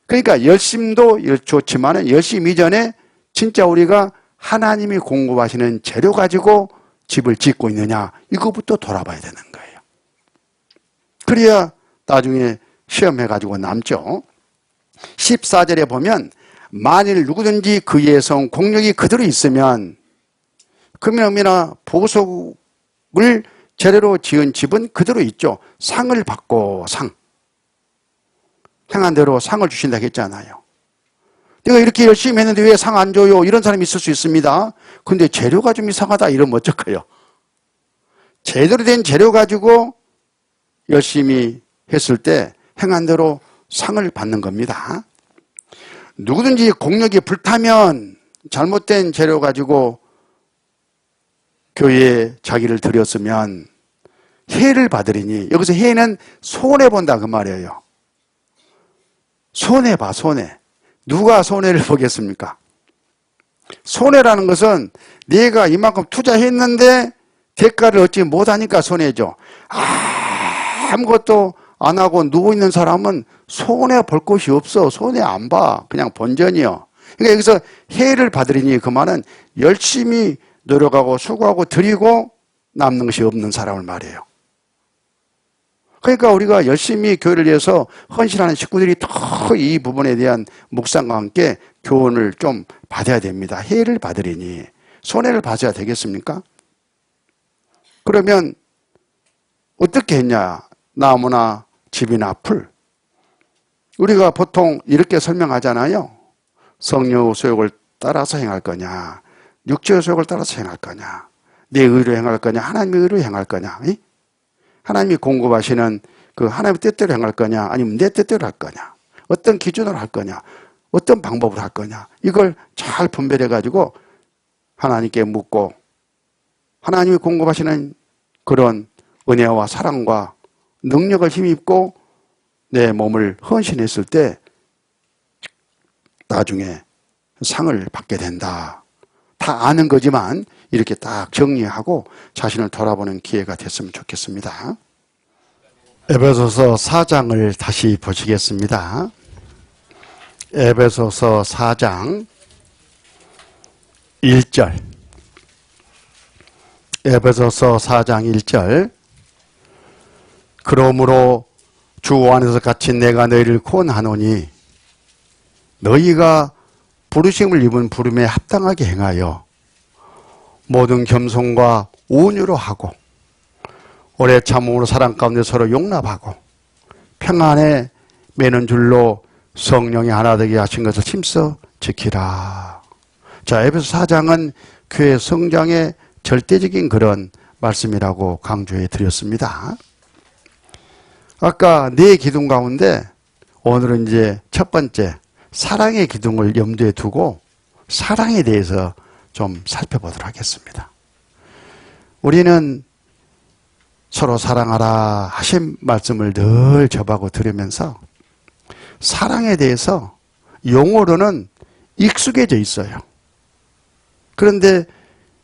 그러니까 열심도 좋지만 열심 이전에 진짜 우리가 하나님이 공급하시는 재료 가지고 집을 짓고 있느냐 이거부터 돌아봐야 되는 거예요. 그래야 나중에 시험해가지고 남죠. 14절에 보면 만일 누구든지 그의 성 공력이 그대로 있으면 금이나 보석을 재료로 지은 집은 그대로 있죠. 상을 받고 행한 대로 상을 주신다고 했잖아요. 내가 이렇게 열심히 했는데 왜 상 안 줘요? 이런 사람이 있을 수 있습니다. 근데 재료가 좀 이상하다 이러면 어쩔까요? 제대로 된 재료 가지고 열심히 했을 때 행한 대로 상을 받는 겁니다. 누구든지 공력이 불타면 잘못된 재료 가지고 교회에 자기를 들였으면 해를 받으리니, 여기서 해는 손해본다 그 말이에요. 손해봐, 손해. 누가 손해를 보겠습니까? 손해라는 것은 내가 이만큼 투자했는데 대가를 얻지 못하니까 손해죠. 아무것도 안 하고 누워있는 사람은 손해 볼 것이 없어. 손해 안 봐. 그냥 본전이요. 그러니까 여기서 해를 받으리니 그 말은 열심히 노력하고 수고하고 드리고 남는 것이 없는 사람을 말해요. 그러니까 우리가 열심히 교회를 위해서 헌신하는 식구들이 더 이 부분에 대한 묵상과 함께 교훈을 좀 받아야 됩니다. 해를 받으리니 손해를 봐야 되겠습니까? 그러면 어떻게 했냐? 나무나 집이나 풀. 우리가 보통 이렇게 설명하잖아요. 성령의 소욕을 따라서 행할 거냐, 육체의 소욕을 따라서 행할 거냐, 내 의로 행할 거냐, 하나님의 의로 행할 거냐, 하나님이 공급하시는 그 하나님의 뜻대로 행할 거냐, 아니면 내 뜻대로 할 거냐, 어떤 기준으로 할 거냐, 어떤 방법으로 할 거냐, 이걸 잘 분별해가지고 하나님께 묻고 하나님이 공급하시는 그런 은혜와 사랑과 능력을 힘입고 내 몸을 헌신했을 때 나중에 상을 받게 된다. 다 아는 거지만 이렇게 딱 정리하고 자신을 돌아보는 기회가 됐으면 좋겠습니다. 에베소서 4장을 다시 보시겠습니다. 에베소서 4장 1절. 에베소서 4장 1절. 그러므로 주 안에서 같이 내가 너희를 권하노니 너희가 부르심을 입은 부름에 합당하게 행하여 모든 겸손과 온유로 하고 오래 참음으로 사랑 가운데 서로 용납하고 평안에 매는 줄로 성령이 하나 되게 하신 것을 힘써 지키라. 자, 에베소 4장은 교회 성장의 절대적인 그런 말씀이라고 강조해 드렸습니다. 아까 네 기둥 가운데 오늘은 이제 첫 번째 사랑의 기둥을 염두에 두고 사랑에 대해서 좀 살펴보도록 하겠습니다. 우리는 서로 사랑하라 하신 말씀을 늘 접하고 들으면서 사랑에 대해서 용어로는 익숙해져 있어요. 그런데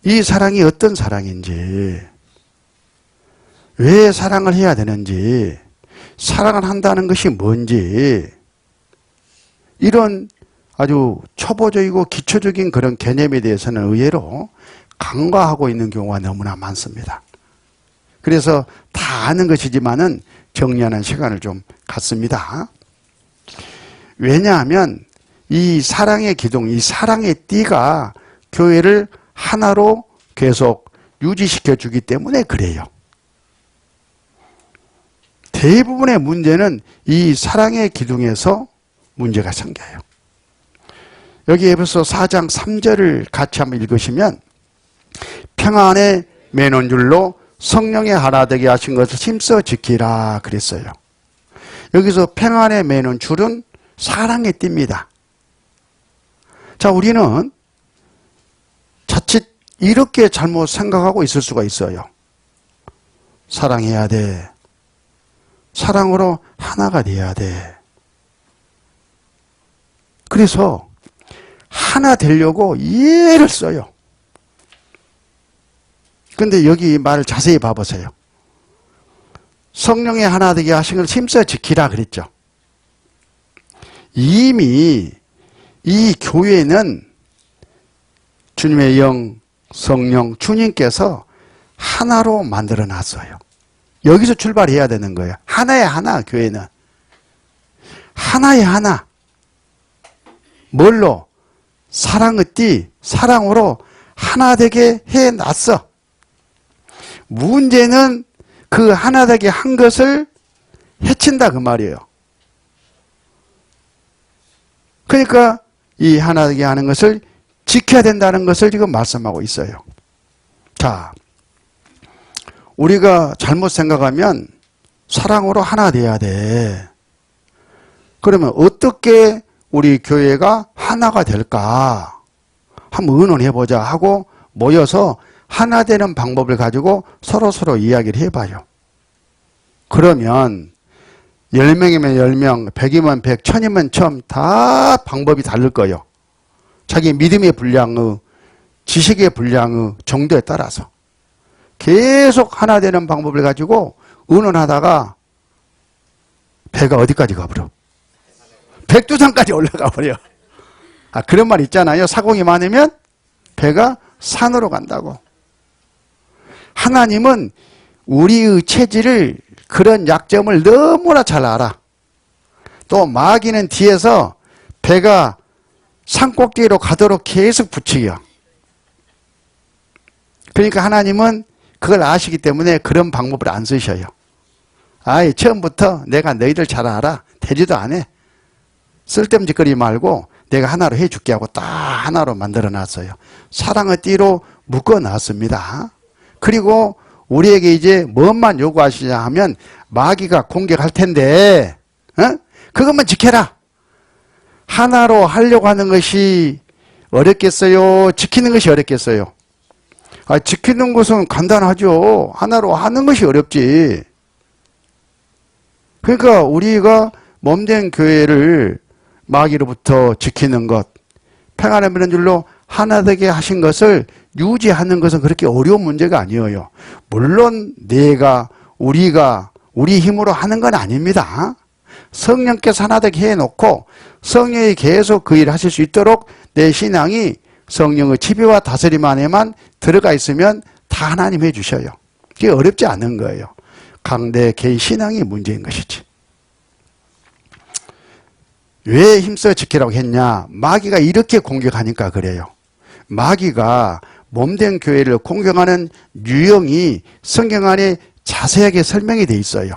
이 사랑이 어떤 사랑인지, 왜 사랑을 해야 되는지, 사랑을 한다는 것이 뭔지, 이런 아주 초보적이고 기초적인 그런 개념에 대해서는 의외로 간과하고 있는 경우가 너무나 많습니다. 그래서 다 아는 것이지만은 정리하는 시간을 좀 갖습니다. 왜냐하면 이 사랑의 기둥, 이 사랑의 띠가 교회를 하나로 계속 유지시켜 주기 때문에 그래요. 대부분의 문제는 이 사랑의 기둥에서 문제가 생겨요. 여기 에베소 4장 3절을 같이 한번 읽으시면 평안에 매놓은 줄로 성령의 하나 되게 하신 것을 힘써 지키라 그랬어요. 여기서 평안에 매놓은 줄은 사랑의 띠입니다. 자, 우리는 자칫 이렇게 잘못 생각하고 있을 수가 있어요. 사랑해야 돼. 사랑으로 하나가 돼야 돼. 그래서 하나 되려고 예를 써요. 근데 여기 말을 자세히 봐보세요. 성령의 하나 되게 하신 걸 힘써 지키라 그랬죠. 이미 이 교회는 주님의 영, 성령, 주님께서 하나로 만들어 놨어요. 여기서 출발해야 되는 거예요. 하나의 하나, 교회는. 하나의 하나. 뭘로? 사랑의 띠, 사랑으로 하나 되게 해놨어. 문제는 그 하나 되게 한 것을 해친다 그 말이에요. 그러니까 이 하나 되게 하는 것을 지켜야 된다는 것을 지금 말씀하고 있어요. 자, 우리가 잘못 생각하면 사랑으로 하나 돼야 돼. 그러면 어떻게 우리 교회가 하나가 될까? 한번 의논해보자 하고 모여서 하나 되는 방법을 가지고 서로 이야기를 해봐요. 그러면 10명이면 10명, 100이면 100, 1000이면 1000, 다 방법이 다를 거예요. 자기 믿음의 분량의, 지식의 분량의 정도에 따라서. 계속 하나 되는 방법을 가지고 의논하다가 배가 어디까지 가버려? 백두산까지 올라가 버려. 아, 그런 말 있잖아요. 사공이 많으면 배가 산으로 간다고. 하나님은 우리의 체질을, 그런 약점을 너무나 잘 알아. 또 마귀는 뒤에서 배가 산꼭대기로 가도록 계속 붙이요. 그러니까 하나님은 그걸 아시기 때문에 그런 방법을 안 쓰셔요. 아이, 처음부터 내가 너희들 잘 알아. 되지도 않아. 쓸데없는 짓거리 말고 내가 하나로 해줄게 하고 딱 하나로 만들어 놨어요. 사랑의 띠로 묶어 놨습니다. 그리고 우리에게 이제 뭔만 요구하시냐 하면 마귀가 공격할 텐데, 그것만 지켜라. 하나로 하려고 하는 것이 어렵겠어요? 지키는 것이 어렵겠어요? 아, 지키는 것은 간단하죠. 하나로 하는 것이 어렵지. 그러니까 우리가 몸된 교회를 마귀로부터 지키는 것, 평안에 매는 줄로 하나 되게 하신 것을 유지하는 것은 그렇게 어려운 문제가 아니에요. 물론 내가, 우리가 우리 힘으로 하는 건 아닙니다. 성령께서 하나 되게 해놓고 성령이 계속 그 일을 하실 수 있도록 내 신앙이 성령의 지배와 다스림 안에만 들어가 있으면 다 하나님 해주셔요. 그게 어렵지 않은 거예요. 강대 개인 신앙이 문제인 것이지. 왜 힘써 지키라고 했냐? 마귀가 이렇게 공격하니까 그래요. 마귀가 몸된 교회를 공격하는 유형이 성경 안에 자세하게 설명이 돼 있어요.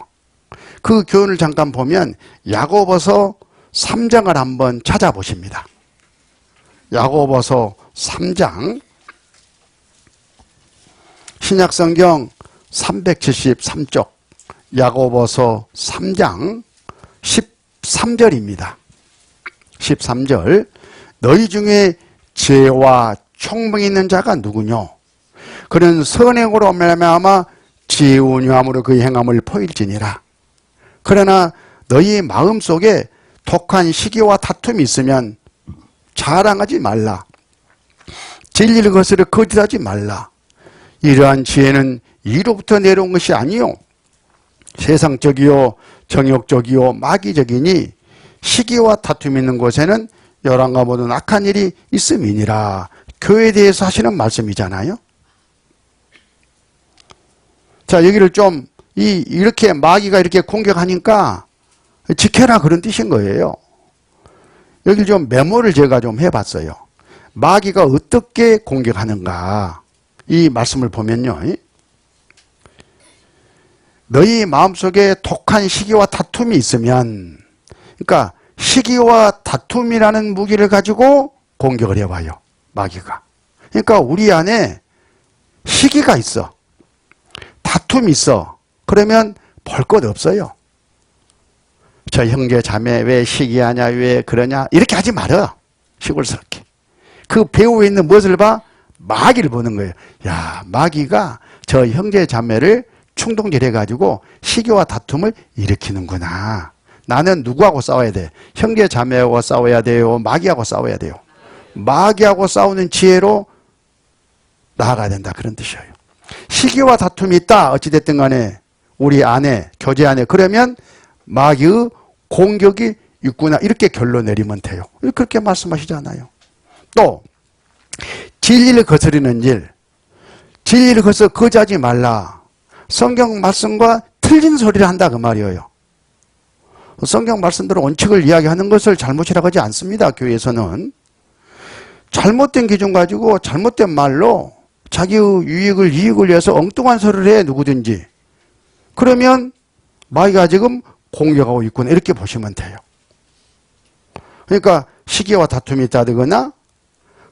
그 교훈을 잠깐 보면 야고보서 3장을 한번 찾아보십니다. 야고보서 3장, 신약성경 373쪽 야고보서 3장 13절입니다. 13절. 너희 중에 지혜와 총명이 있는 자가 누구뇨? 그는 선행으로 말미암아 지혜운유함으로 그의 행함을 보일지니라. 그러나 너희 마음속에 독한 시기와 다툼이 있으면 자랑하지 말라. 진리를 거스려 거짓하지 말라. 이러한 지혜는 이로부터 내려온 것이 아니요 세상적이요 정욕적이요 마귀적이니 시기와 다툼이 있는 곳에는 열왕과 모든 악한 일이 있음이니라. 교회에 대해서 하시는 말씀이잖아요. 자, 여기를 좀 이렇게 마귀가 이렇게 공격하니까 지켜라 그런 뜻인 거예요. 여기 좀 메모를 제가 좀 해봤어요. 마귀가 어떻게 공격하는가. 이 말씀을 보면요. 너희 마음속에 독한 시기와 다툼이 있으면, 그러니까 시기와 다툼이라는 무기를 가지고 공격을 해봐요. 마귀가. 그러니까 우리 안에 시기가 있어. 다툼이 있어. 그러면 볼 것 없어요. 저 형제 자매 왜 시기하냐 왜 그러냐 이렇게 하지 말아. 시골스럽게. 그 배후에 있는 무엇을 봐? 마귀를 보는 거예요. 야, 마귀가 저 형제 자매를 충동질해가지고 시기와 다툼을 일으키는구나. 나는 누구하고 싸워야 돼? 형제 자매하고 싸워야 돼요? 마귀하고 싸워야 돼요? 마귀하고 싸우는 지혜로 나아가야 된다. 그런 뜻이에요. 시기와 다툼이 있다. 어찌됐든 간에 우리 안에, 교제 안에. 그러면 마귀의 공격이 있구나. 이렇게 결론 내리면 돼요. 그렇게 말씀하시잖아요. 또 진리를 거스르는 일. 진리를 거스려 거짓하지 말라. 성경 말씀과 틀린 소리를 한다 그 말이에요. 성경 말씀대로 원칙을 이야기하는 것을 잘못이라고 하지 않습니다. 교회에서는. 잘못된 기준 가지고 잘못된 말로 자기의 이익을 위해서 엉뚱한 소리를 해 누구든지. 그러면 마귀가 지금 공격하고 있구나 이렇게 보시면 돼요. 그러니까 시기와 다툼이 있다거나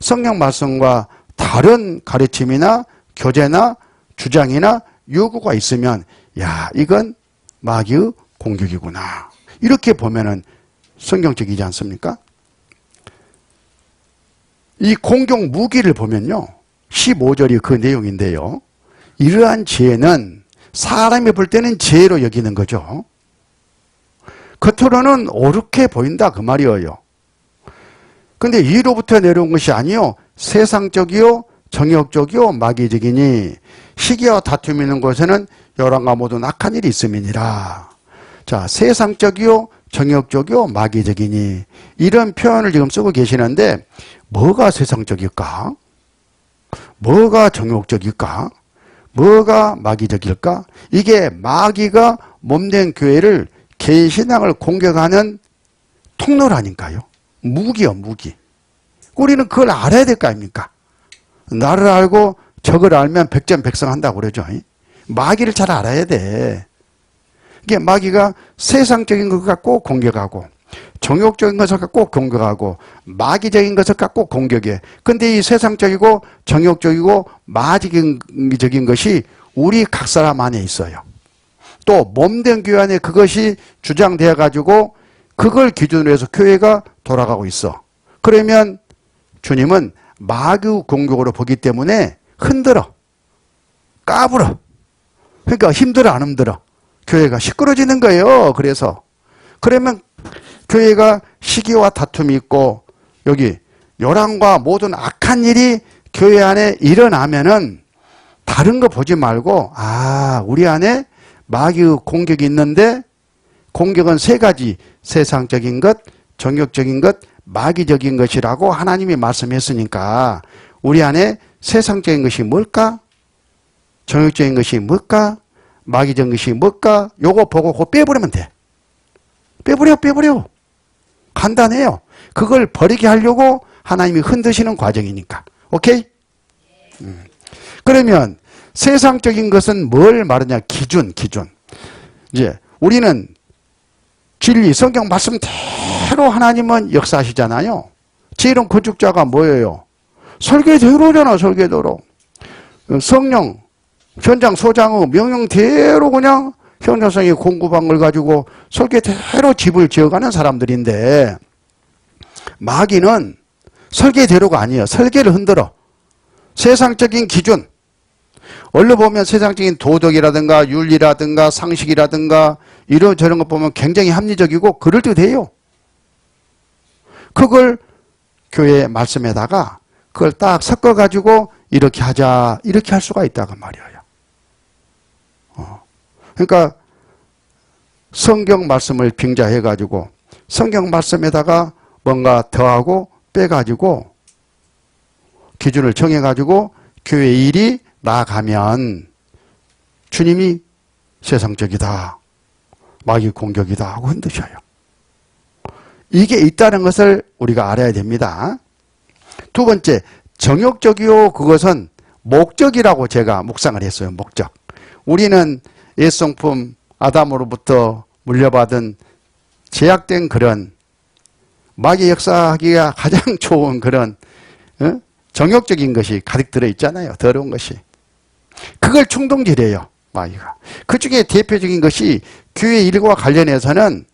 성경 말씀과 다른 가르침이나 교제나 주장이나 요구가 있으면 야 이건 마귀의 공격이구나. 이렇게 보면은 성경적이지 않습니까? 이 공격 무기를 보면요. 15절이 그 내용인데요. 이러한 지혜는 사람이 볼 때는 지혜로 여기는 거죠. 겉으로는 옳게 보인다 그 말이에요. 근데 위로부터 내려온 것이 아니요 세상적이요 정욕적이요 마귀적이니 시기와 다툼이 있는 곳에는 열왕과 모든 악한 일이 있음이니라. 자, 세상적이요 정욕적이요 마귀적이니 이런 표현을 지금 쓰고 계시는데 뭐가 세상적일까? 뭐가 정욕적일까? 뭐가 마귀적일까? 이게 마귀가 몸된 교회를 개신앙을 공격하는 통로라니까요. 무기요, 무기. 우리는 그걸 알아야 될 거 아닙니까? 나를 알고 적을 알면 백전백승한다고 그러죠. 마귀를 잘 알아야 돼. 이게 마귀가 세상적인 것 갖고 공격하고 정욕적인 것을 갖고 공격하고 마귀적인 것을 갖고 공격해. 근데 이 세상적이고 정욕적이고 마귀적인 것이 우리 각 사람 안에 있어요. 또 몸된 교회 안에 그것이 주장되어 가지고 그걸 기준으로 해서 교회가 돌아가고 있어. 그러면 주님은 마귀 공격으로 보기 때문에 흔들어. 까불어. 그러니까 힘들어 안 힘들어. 교회가 시끄러지는 거예요. 그래서. 그러면 교회가 시기와 다툼이 있고 여기 요란과 모든 악한 일이 교회 안에 일어나면은 다른 거 보지 말고 아 우리 안에 마귀의 공격이 있는데 공격은 세 가지 세상적인 것, 정욕적인 것, 마귀적인 것이라고 하나님이 말씀했으니까 우리 안에 세상적인 것이 뭘까? 정욕적인 것이 뭘까? 마귀적인 것이 뭘까? 요거 보고 그거 빼버리면 돼. 빼버려. 간단해요. 그걸 버리게 하려고 하나님이 흔드시는 과정이니까. 오케이? 그러면 세상적인 것은 뭘 말하냐? 기준. 이제 우리는 진리, 성경 말씀대로 하나님은 역사하시잖아요. 지혜로운 건축자가 뭐예요? 설계대로잖아, 설계대로. 성령, 현장, 소장의 명령대로 그냥 형제성이 공구방을 가지고 설계대로 집을 지어가는 사람들인데 마귀는 설계대로가 아니에요. 설계를 흔들어. 세상적인 기준, 원래 보면 세상적인 도덕이라든가 윤리라든가 상식이라든가 이런저런 것 보면 굉장히 합리적이고 그럴듯해요. 그걸 교회 말씀에다가 그걸 딱 섞어가지고 이렇게 하자, 이렇게 할 수가 있다고 말이에요. 그러니까 성경 말씀을 빙자해가지고 성경 말씀에다가 뭔가 더하고 빼가지고 기준을 정해가지고 교회 일이 나아가면 주님이 세상적이다, 마귀 공격이다 하고 흔드셔요. 이게 있다는 것을 우리가 알아야 됩니다. 두 번째, 정욕적이요, 그것은 목적이라고 제가 묵상을 했어요. 목적. 우리는 옛성품 아담으로부터 물려받은 제약된 그런 마귀 역사하기가 가장 좋은 그런 정욕적인 것이 가득 들어있잖아요. 더러운 것이. 그걸 충동질해요, 마귀가. 그 중에 대표적인 것이 교회 일과 관련해서는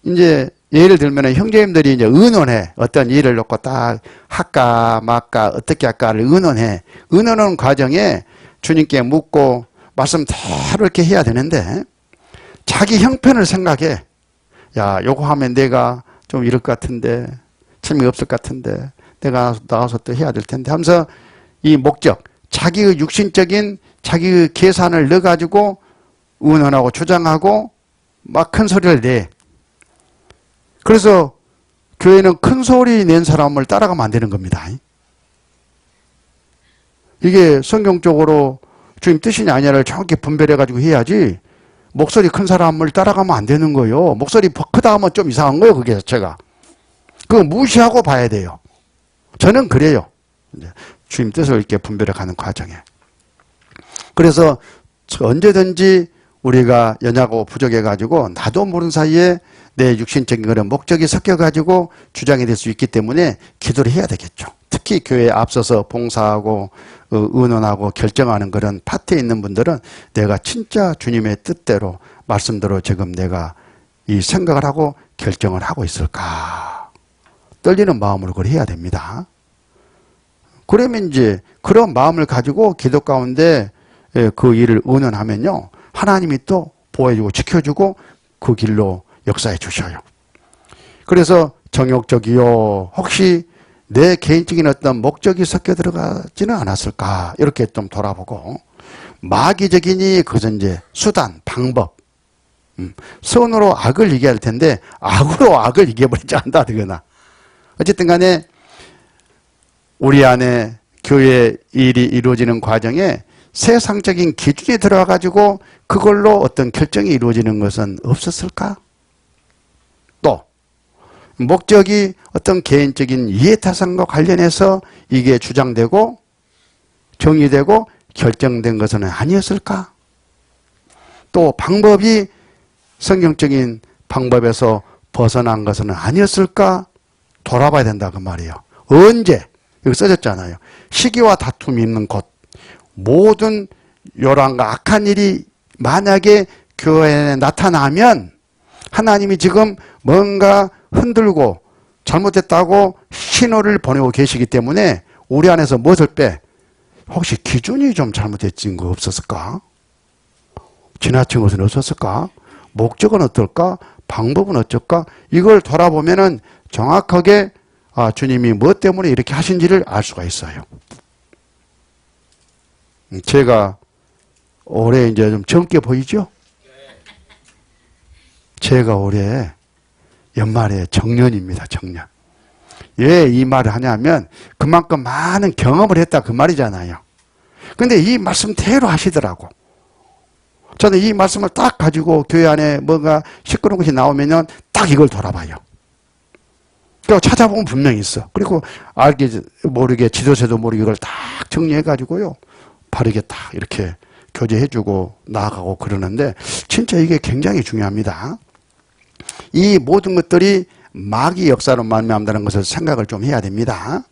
이제 예를 들면 형제님들이 이제 의논해. 어떤 일을 놓고 딱 할까 말까 어떻게 할까를 의논해. 의논하는 과정에 주님께 묻고 말씀 대로 이렇게 해야 되는데 자기 형편을 생각해. 야, 요거 하면 내가 좀 이럴 것 같은데 재미없을 것 같은데 내가 나와서 또 해야 될 텐데 하면서 이 목적, 자기의 육신적인 자기의 계산을 넣어가지고 의논하고 주장하고 막 큰 소리를 내. 그래서 교회는 큰 소리 낸 사람을 따라가면 안 되는 겁니다. 이게 성경적으로 주님 뜻이냐 아니냐를 정확히 분별해가지고 해야지 목소리 큰 사람을 따라가면 안 되는 거예요. 목소리 크다 하면 좀 이상한 거예요. 그게 자체가. 그거 무시하고 봐야 돼요. 저는 그래요. 주님 뜻을 이렇게 분별해가는 과정에. 그래서 언제든지 우리가 연약하고 부족해가지고 나도 모르는 사이에 내 육신적인 그런 목적이 섞여가지고 주장이 될 수 있기 때문에 기도를 해야 되겠죠. 특히 교회에 앞서서 봉사하고 의논하고 결정하는 그런 파트에 있는 분들은 내가 진짜 주님의 뜻대로 말씀대로 지금 내가 이 생각을 하고 결정을 하고 있을까. 떨리는 마음으로 그걸 해야 됩니다. 그러면 이제 그런 마음을 가지고 기도 가운데 그 일을 의논하면요. 하나님이 또 보호해주고 지켜주고 그 길로 역사해 주셔요. 그래서 정욕적이요. 혹시 내 개인적인 어떤 목적이 섞여 들어가지는 않았을까. 이렇게 좀 돌아보고. 마귀적이니 그것은 이제 수단, 방법. 선으로 악을 이겨야 할 텐데 악으로 악을 이겨버리지 않는다거나. 어쨌든 간에 우리 안에 교회 일이 이루어지는 과정에 세상적인 기준이 들어와가지고 그걸로 어떤 결정이 이루어지는 것은 없었을까? 또 목적이 어떤 개인적인 이해타산과 관련해서 이게 주장되고 정의되고 결정된 것은 아니었을까? 또 방법이 성경적인 방법에서 벗어난 것은 아니었을까? 돌아봐야 된다 그 말이에요. 언제? 여기 써졌잖아요. 시기와 다툼이 있는 곳. 모든 요란과 악한 일이 만약에 교회에 나타나면 하나님이 지금 뭔가 흔들고 잘못됐다고 신호를 보내고 계시기 때문에 우리 안에서 무엇을 빼? 혹시 기준이 좀 잘못된 거 없었을까? 지나친 것은 없었을까? 목적은 어떨까? 방법은 어쩔까? 이걸 돌아보면은 정확하게 주님이 무엇 때문에 이렇게 하신지를 알 수가 있어요. 제가 올해 이제 좀 젊게 보이죠? 제가 올해 연말에 정년입니다. 정년. 왜 이 말을 하냐면 그만큼 많은 경험을 했다 그 말이잖아요. 근데 이 말씀대로 하시더라고. 저는 이 말씀을 딱 가지고 교회 안에 뭔가 시끄러운 것이 나오면 딱 이걸 돌아봐요. 그리고 찾아보면 분명히 있어. 그리고 알게 모르게 지도세도 모르게 이걸 딱 정리해가지고요. 바르게 딱 이렇게 교제해주고 나아가고 그러는데 진짜 이게 굉장히 중요합니다. 이 모든 것들이 마귀 역사로 말미암다는 것을 생각을 좀 해야 됩니다.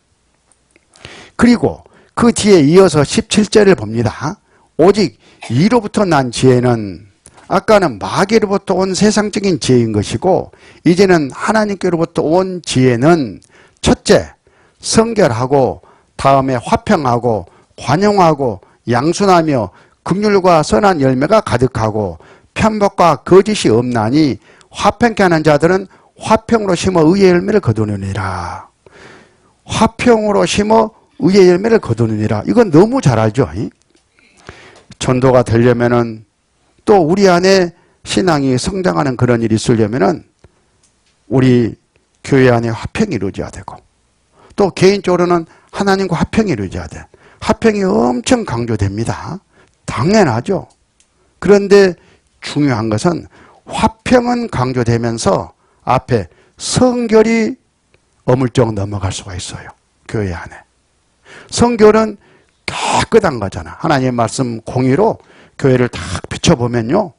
그리고 그 뒤에 이어서 17절을 봅니다. 오직 이로부터 난 지혜는 아까는 마귀로부터 온 세상적인 지혜인 것이고 이제는 하나님께로부터 온 지혜는 첫째, 성결하고 다음에 화평하고 관용하고 양순하며 긍휼과 선한 열매가 가득하고 편법과 거짓이 없나니 화평케 하는 자들은 화평으로 심어 의의 열매를 거두느니라. 화평으로 심어 의의 열매를 거두느니라. 이건 너무 잘 알죠. 전도가 되려면은 또 우리 안에 신앙이 성장하는 그런 일이 있으려면은 우리 교회 안에 화평이 이루어져야 되고 또 개인적으로는 하나님과 화평이 이루어져야 돼. 화평이 엄청 강조됩니다. 당연하죠. 그런데 중요한 것은 화평은 강조되면서 앞에 성결이 어물쩍 넘어갈 수가 있어요. 교회 안에. 성결은 깨끗한 거잖아. 하나님의 말씀 공의로 교회를 딱 비춰보면요.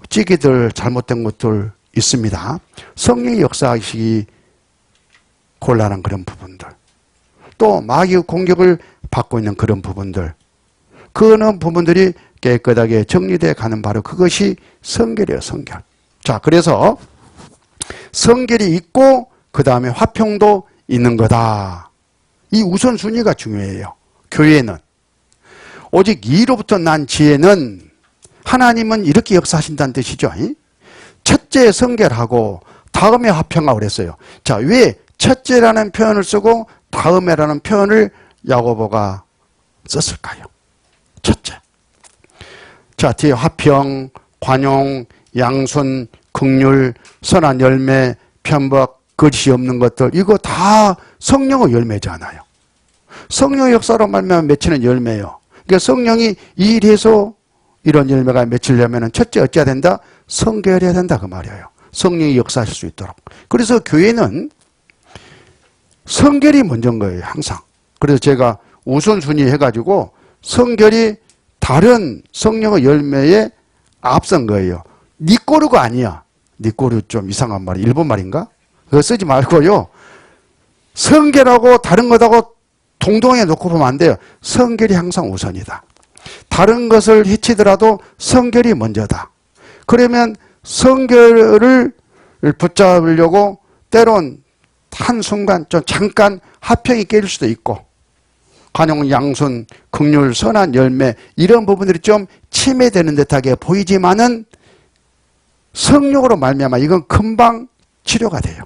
찌기들 잘못된 것들 있습니다. 성령의 역사하시기 곤란한 그런 부분들. 또 마귀의 공격을 받고 있는 그런 부분들. 그런 부분들이 깨끗하게 정리되어 가는 바로 그것이 성결이에요. 성결. 자, 그래서 성결이 있고 그 다음에 화평도 있는 거다. 이 우선순위가 중요해요. 교회는. 오직 이로부터 난 지혜는 하나님은 이렇게 역사하신다는 뜻이죠. 첫째 성결하고 다음에 화평하고 그랬어요. 자, 왜 첫째라는 표현을 쓰고 다음에라는 표현을 야고보가 썼을까요? 첫째. 자, 뒤에 화평, 관용, 양순, 긍휼, 선한 열매, 편법, 거짓이 없는 것들 이거 다 성령의 열매잖아요. 성령의 역사로 말미암아 맺히는 열매예요. 그러니까 성령이 일해서 이런 열매가 맺히려면 첫째 어찌해야 된다? 성결해야 된다 그 말이에요. 성령이 역사하실 수 있도록. 그래서 교회는 성결이 먼저인 거예요. 항상. 그래서 제가 우선순위 해가지고 성결이 다른 성령의 열매에 앞선 거예요. 니꼬르가 아니야. 니꼬르 좀 이상한 말이 일본 말인가? 그거 쓰지 말고요. 성결하고 다른 것하고 동동에 놓고 보면 안 돼요. 성결이 항상 우선이다. 다른 것을 해치더라도 성결이 먼저다. 그러면 성결을 붙잡으려고 때론 한순간 좀 잠깐 화평이 깨질 수도 있고 관용, 양순, 긍휼, 선한 열매 이런 부분들이 좀 침해되는 듯하게 보이지만은 성령으로 말미암아 이건 금방 치료가 돼요.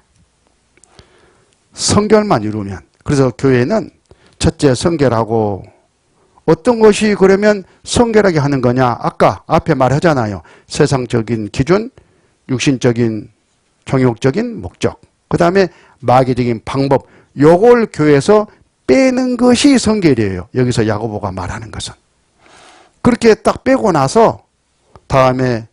성결만 이루면. 그래서 교회는 첫째 성결하고 어떤 것이 그러면 성결하게 하는 거냐? 아까 앞에 말하잖아요. 세상적인 기준, 육신적인 정욕적인 목적, 그 다음에 마귀적인 방법, 요걸 교회에서 빼는 것이 성결이에요. 여기서 야고보가 말하는 것은. 그렇게 딱 빼고 나서 다음에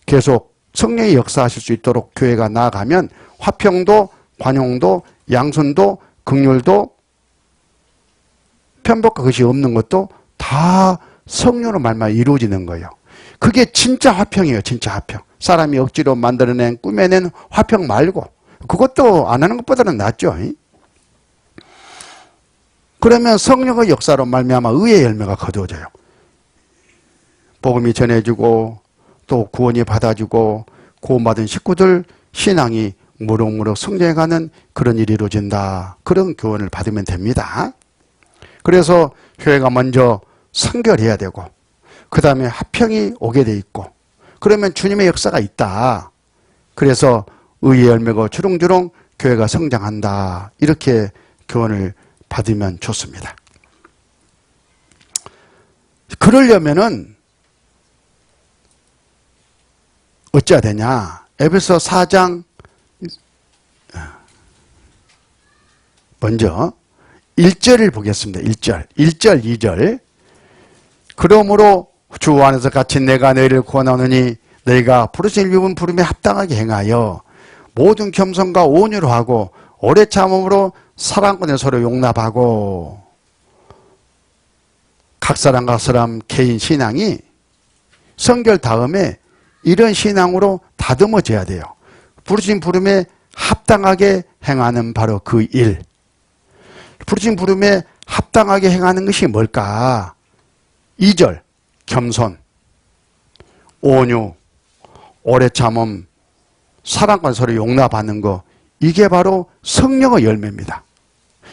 계속 성령이 역사하실 수 있도록 교회가 나아가면 화평도, 관용도, 양순도, 긍휼도, 편법과 것이 없는 것도 다 성령으로 말미암아 이루어지는 거예요. 그게 진짜 화평이에요. 진짜 화평. 사람이 억지로 만들어낸 꾸며낸 화평 말고 그것도 안 하는 것보다는 낫죠. 그러면 성령의 역사로 말미암아 의의 열매가 거두어져요. 복음이 전해지고 또 구원이 받아주고 구원받은 식구들 신앙이 무럭무럭 성장해가는 그런 일이 이루어진다. 그런 교훈을 받으면 됩니다. 그래서 교회가 먼저 성결해야 되고 그 다음에 화평이 오게 돼 있고 그러면 주님의 역사가 있다. 그래서 의의 열매가 주렁주렁 교회가 성장한다. 이렇게 교훈을 받으면 좋습니다. 그러려면은 어찌해야 되냐? 에베소 4장 먼저 1절을 보겠습니다. 1절, 2절. 그러므로 주 안에서 같이 내가 너희를 구원하느니 너희가 부르신 일분 부름에 합당하게 행하여 모든 겸손과 온유로 하고 오래 참음으로 사랑꾼에 서로 용납하고 각 사람 개인 신앙이 성결 다음에 이런 신앙으로 다듬어져야 돼요. 부르신 부름에 합당하게 행하는 바로 그 일. 부르신 부름에 합당하게 행하는 것이 뭘까? 2절 겸손, 온유, 오래 참음, 사랑과 서로 용납하는 거, 이게 바로 성령의 열매입니다.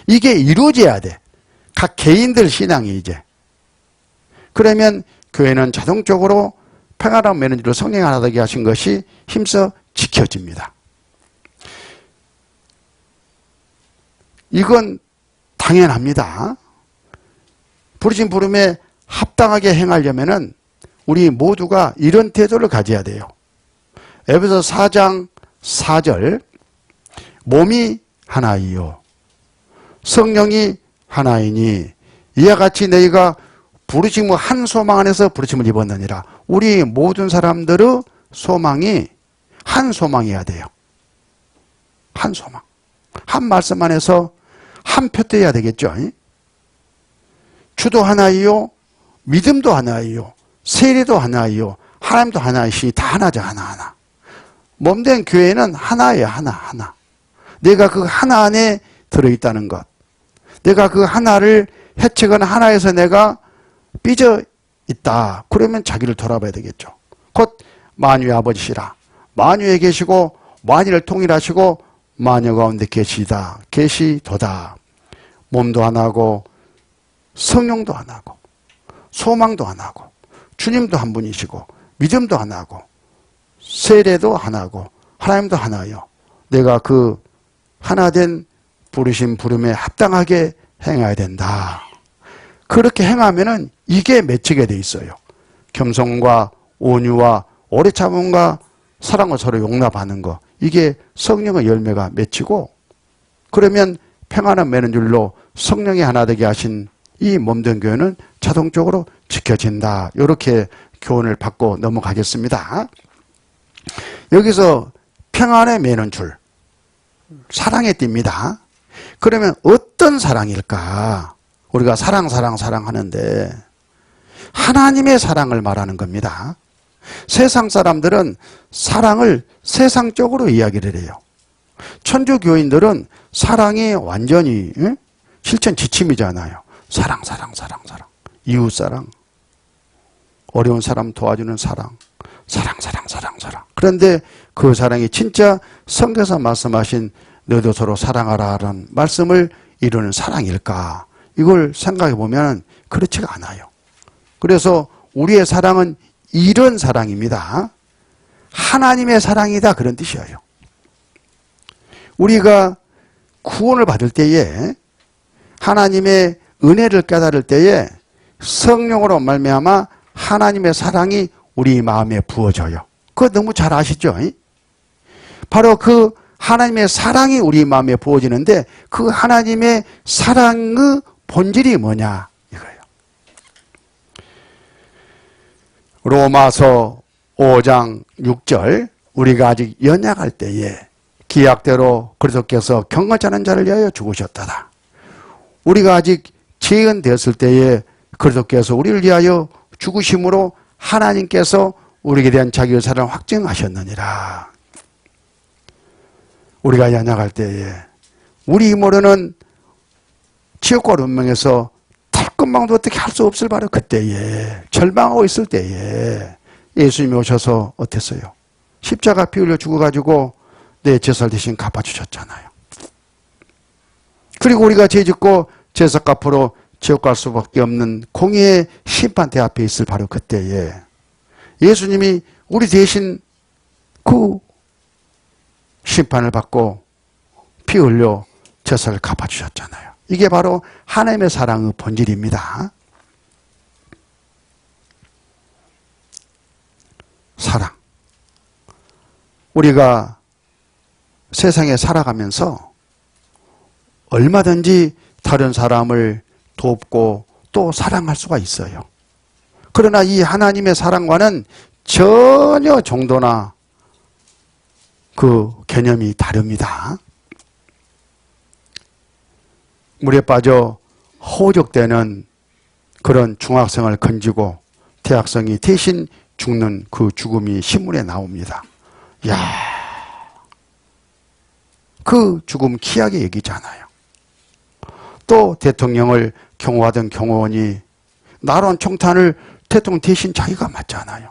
이게 이루어져야 돼. 각 개인들 신앙이 이제. 그러면 교회는 자동적으로 평안한 매너지로 성령 하나 되게 하신 것이 힘써 지켜집니다. 이건 당연합니다. 부르심 부름에 합당하게 행하려면은 우리 모두가 이런 태도를 가져야 돼요. 에베소 4장 4절, 몸이 하나이요 성령이 하나이니 이와 같이 너희가 부르심의 한 소망 안에서 부르심을 입었느니라. 우리 모든 사람들의 소망이 한 소망이어야 돼요. 한 소망. 한 말씀 안에서 한 표대해야 되겠죠. 주도 하나이요, 믿음도 하나이요, 세례도 하나이요, 하나님도 하나이시니 다 하나죠. 하나하나. 몸된 교회는 하나예요. 하나. 내가 그 하나 안에 들어있다는 것. 내가 그 하나를 해치거나 하나에서 내가 삐져 있다. 그러면 자기를 돌아봐야 되겠죠. 곧 만유의 아버지시라. 만유에 계시고 만유를 통일하시고 만유 가운데 계시다. 계시도다. 몸도 하나고 성령도 하나고 소망도 하나고 주님도 한 분이시고 믿음도 하나고 세례도 하나고 하나님도 하나요. 내가 그 하나된 부르심 부름에 합당하게 행해야 된다. 그렇게 행하면은 이게 맺히게 돼 있어요. 겸손과 온유와 오래 참음과 사랑을 서로 용납하는 거. 이게 성령의 열매가 맺히고 그러면 평안한 맺는 줄로 성령이 하나 되게 하신 이 몸된 교회는 자동적으로 지켜진다. 이렇게 교훈을 받고 넘어가겠습니다. 여기서 평안에 매는 줄, 사랑에 띕니다. 그러면 어떤 사랑일까? 우리가 사랑 하는데 하나님의 사랑을 말하는 겁니다. 세상 사람들은 사랑을 세상적으로 이야기를 해요. 천주교인들은 사랑이 완전히 실천 지침이잖아요. 사랑. 이웃사랑, 어려운 사람 도와주는 사랑. 그런데 그 사랑이 진짜 성경에서 말씀하신 너도 서로 사랑하라는 말씀을 이루는 사랑일까? 이걸 생각해 보면 그렇지가 않아요. 그래서 우리의 사랑은 이런 사랑입니다. 하나님의 사랑이다 그런 뜻이에요. 우리가 구원을 받을 때에 하나님의 은혜를 깨달을 때에 성령으로 말미암아 하나님의 사랑이 우리 마음에 부어져요. 그거 너무 잘 아시죠? 바로 그 하나님의 사랑이 우리 마음에 부어지는데 그 하나님의 사랑의 본질이 뭐냐 이거예요. 로마서 5장 6절 우리가 아직 연약할 때에 기약대로 그리스도께서 경건치 않은 자를 위하여 죽으셨다다. 우리가 아직 재현되었을 때에 그리스도께서 우리를 위하여 죽으심으로 하나님께서 우리에게 대한 자기의 사랑을 확증하셨느니라. 우리가 연약할 때에 우리 모르는 지옥과 운명에서 털끝망도 어떻게 할 수 없을 바로 그때에 절망하고 있을 때에 예수님이 오셔서 어땠어요? 십자가 피 흘려 죽어가지고 내 죄를 대신 갚아주셨잖아요. 그리고 우리가 죄짓고 죄석 갚으러 지옥 갈 수밖에 없는 공의의 심판대 앞에 있을 바로 그때에 예수님이 우리 대신 그 심판을 받고 피 흘려 죄를 갚아주셨잖아요. 이게 바로 하나님의 사랑의 본질입니다. 사랑. 우리가 세상에 살아가면서 얼마든지 다른 사람을 돕고 또 사랑할 수가 있어요. 그러나 이 하나님의 사랑과는 전혀 정도나 그 개념이 다릅니다. 물에 빠져 호적되는 그런 중학생을 건지고 대학생이 대신 죽는 그 죽음이 신문에 나옵니다. 이야, 그 죽음 귀하게 여기잖아요. 또 대통령을 경호하던 경호원이 나론 총탄을 대통령 대신 자기가 맞잖아요.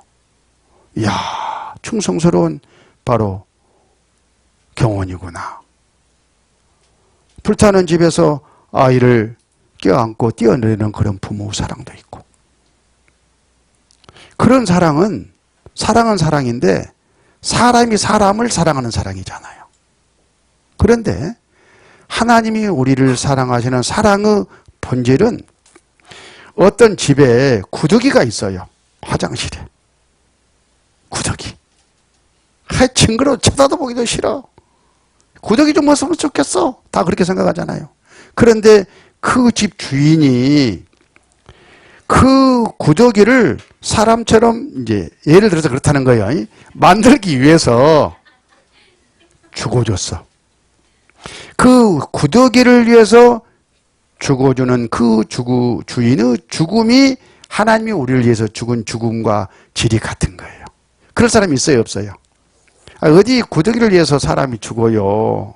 이야, 충성스러운 바로 경원이구나. 불타는 집에서 아이를 껴안고 뛰어내리는 그런 부모 사랑도 있고. 그런 사랑은 사랑인데 사람이 사람을 사랑하는 사랑이잖아요. 그런데 하나님이 우리를 사랑하시는 사랑의 본질은 어떤 집에 구더기가 있어요. 화장실에. 구더기. 징그러워. 쳐다도 보기도 싫어. 구더기 좀 없으면 좋겠어. 다 그렇게 생각하잖아요. 그런데 그 집 주인이 그 구더기를 사람처럼 이제 예를 들어서 그렇다는 거예요. 만들기 위해서 죽어줬어. 그 구더기를 위해서 죽어주는 그 주인의 죽음이 하나님이 우리를 위해서 죽은 죽음과 질이 같은 거예요. 그럴 사람이 있어요, 없어요? 어디 구더기를 위해서 사람이 죽어요.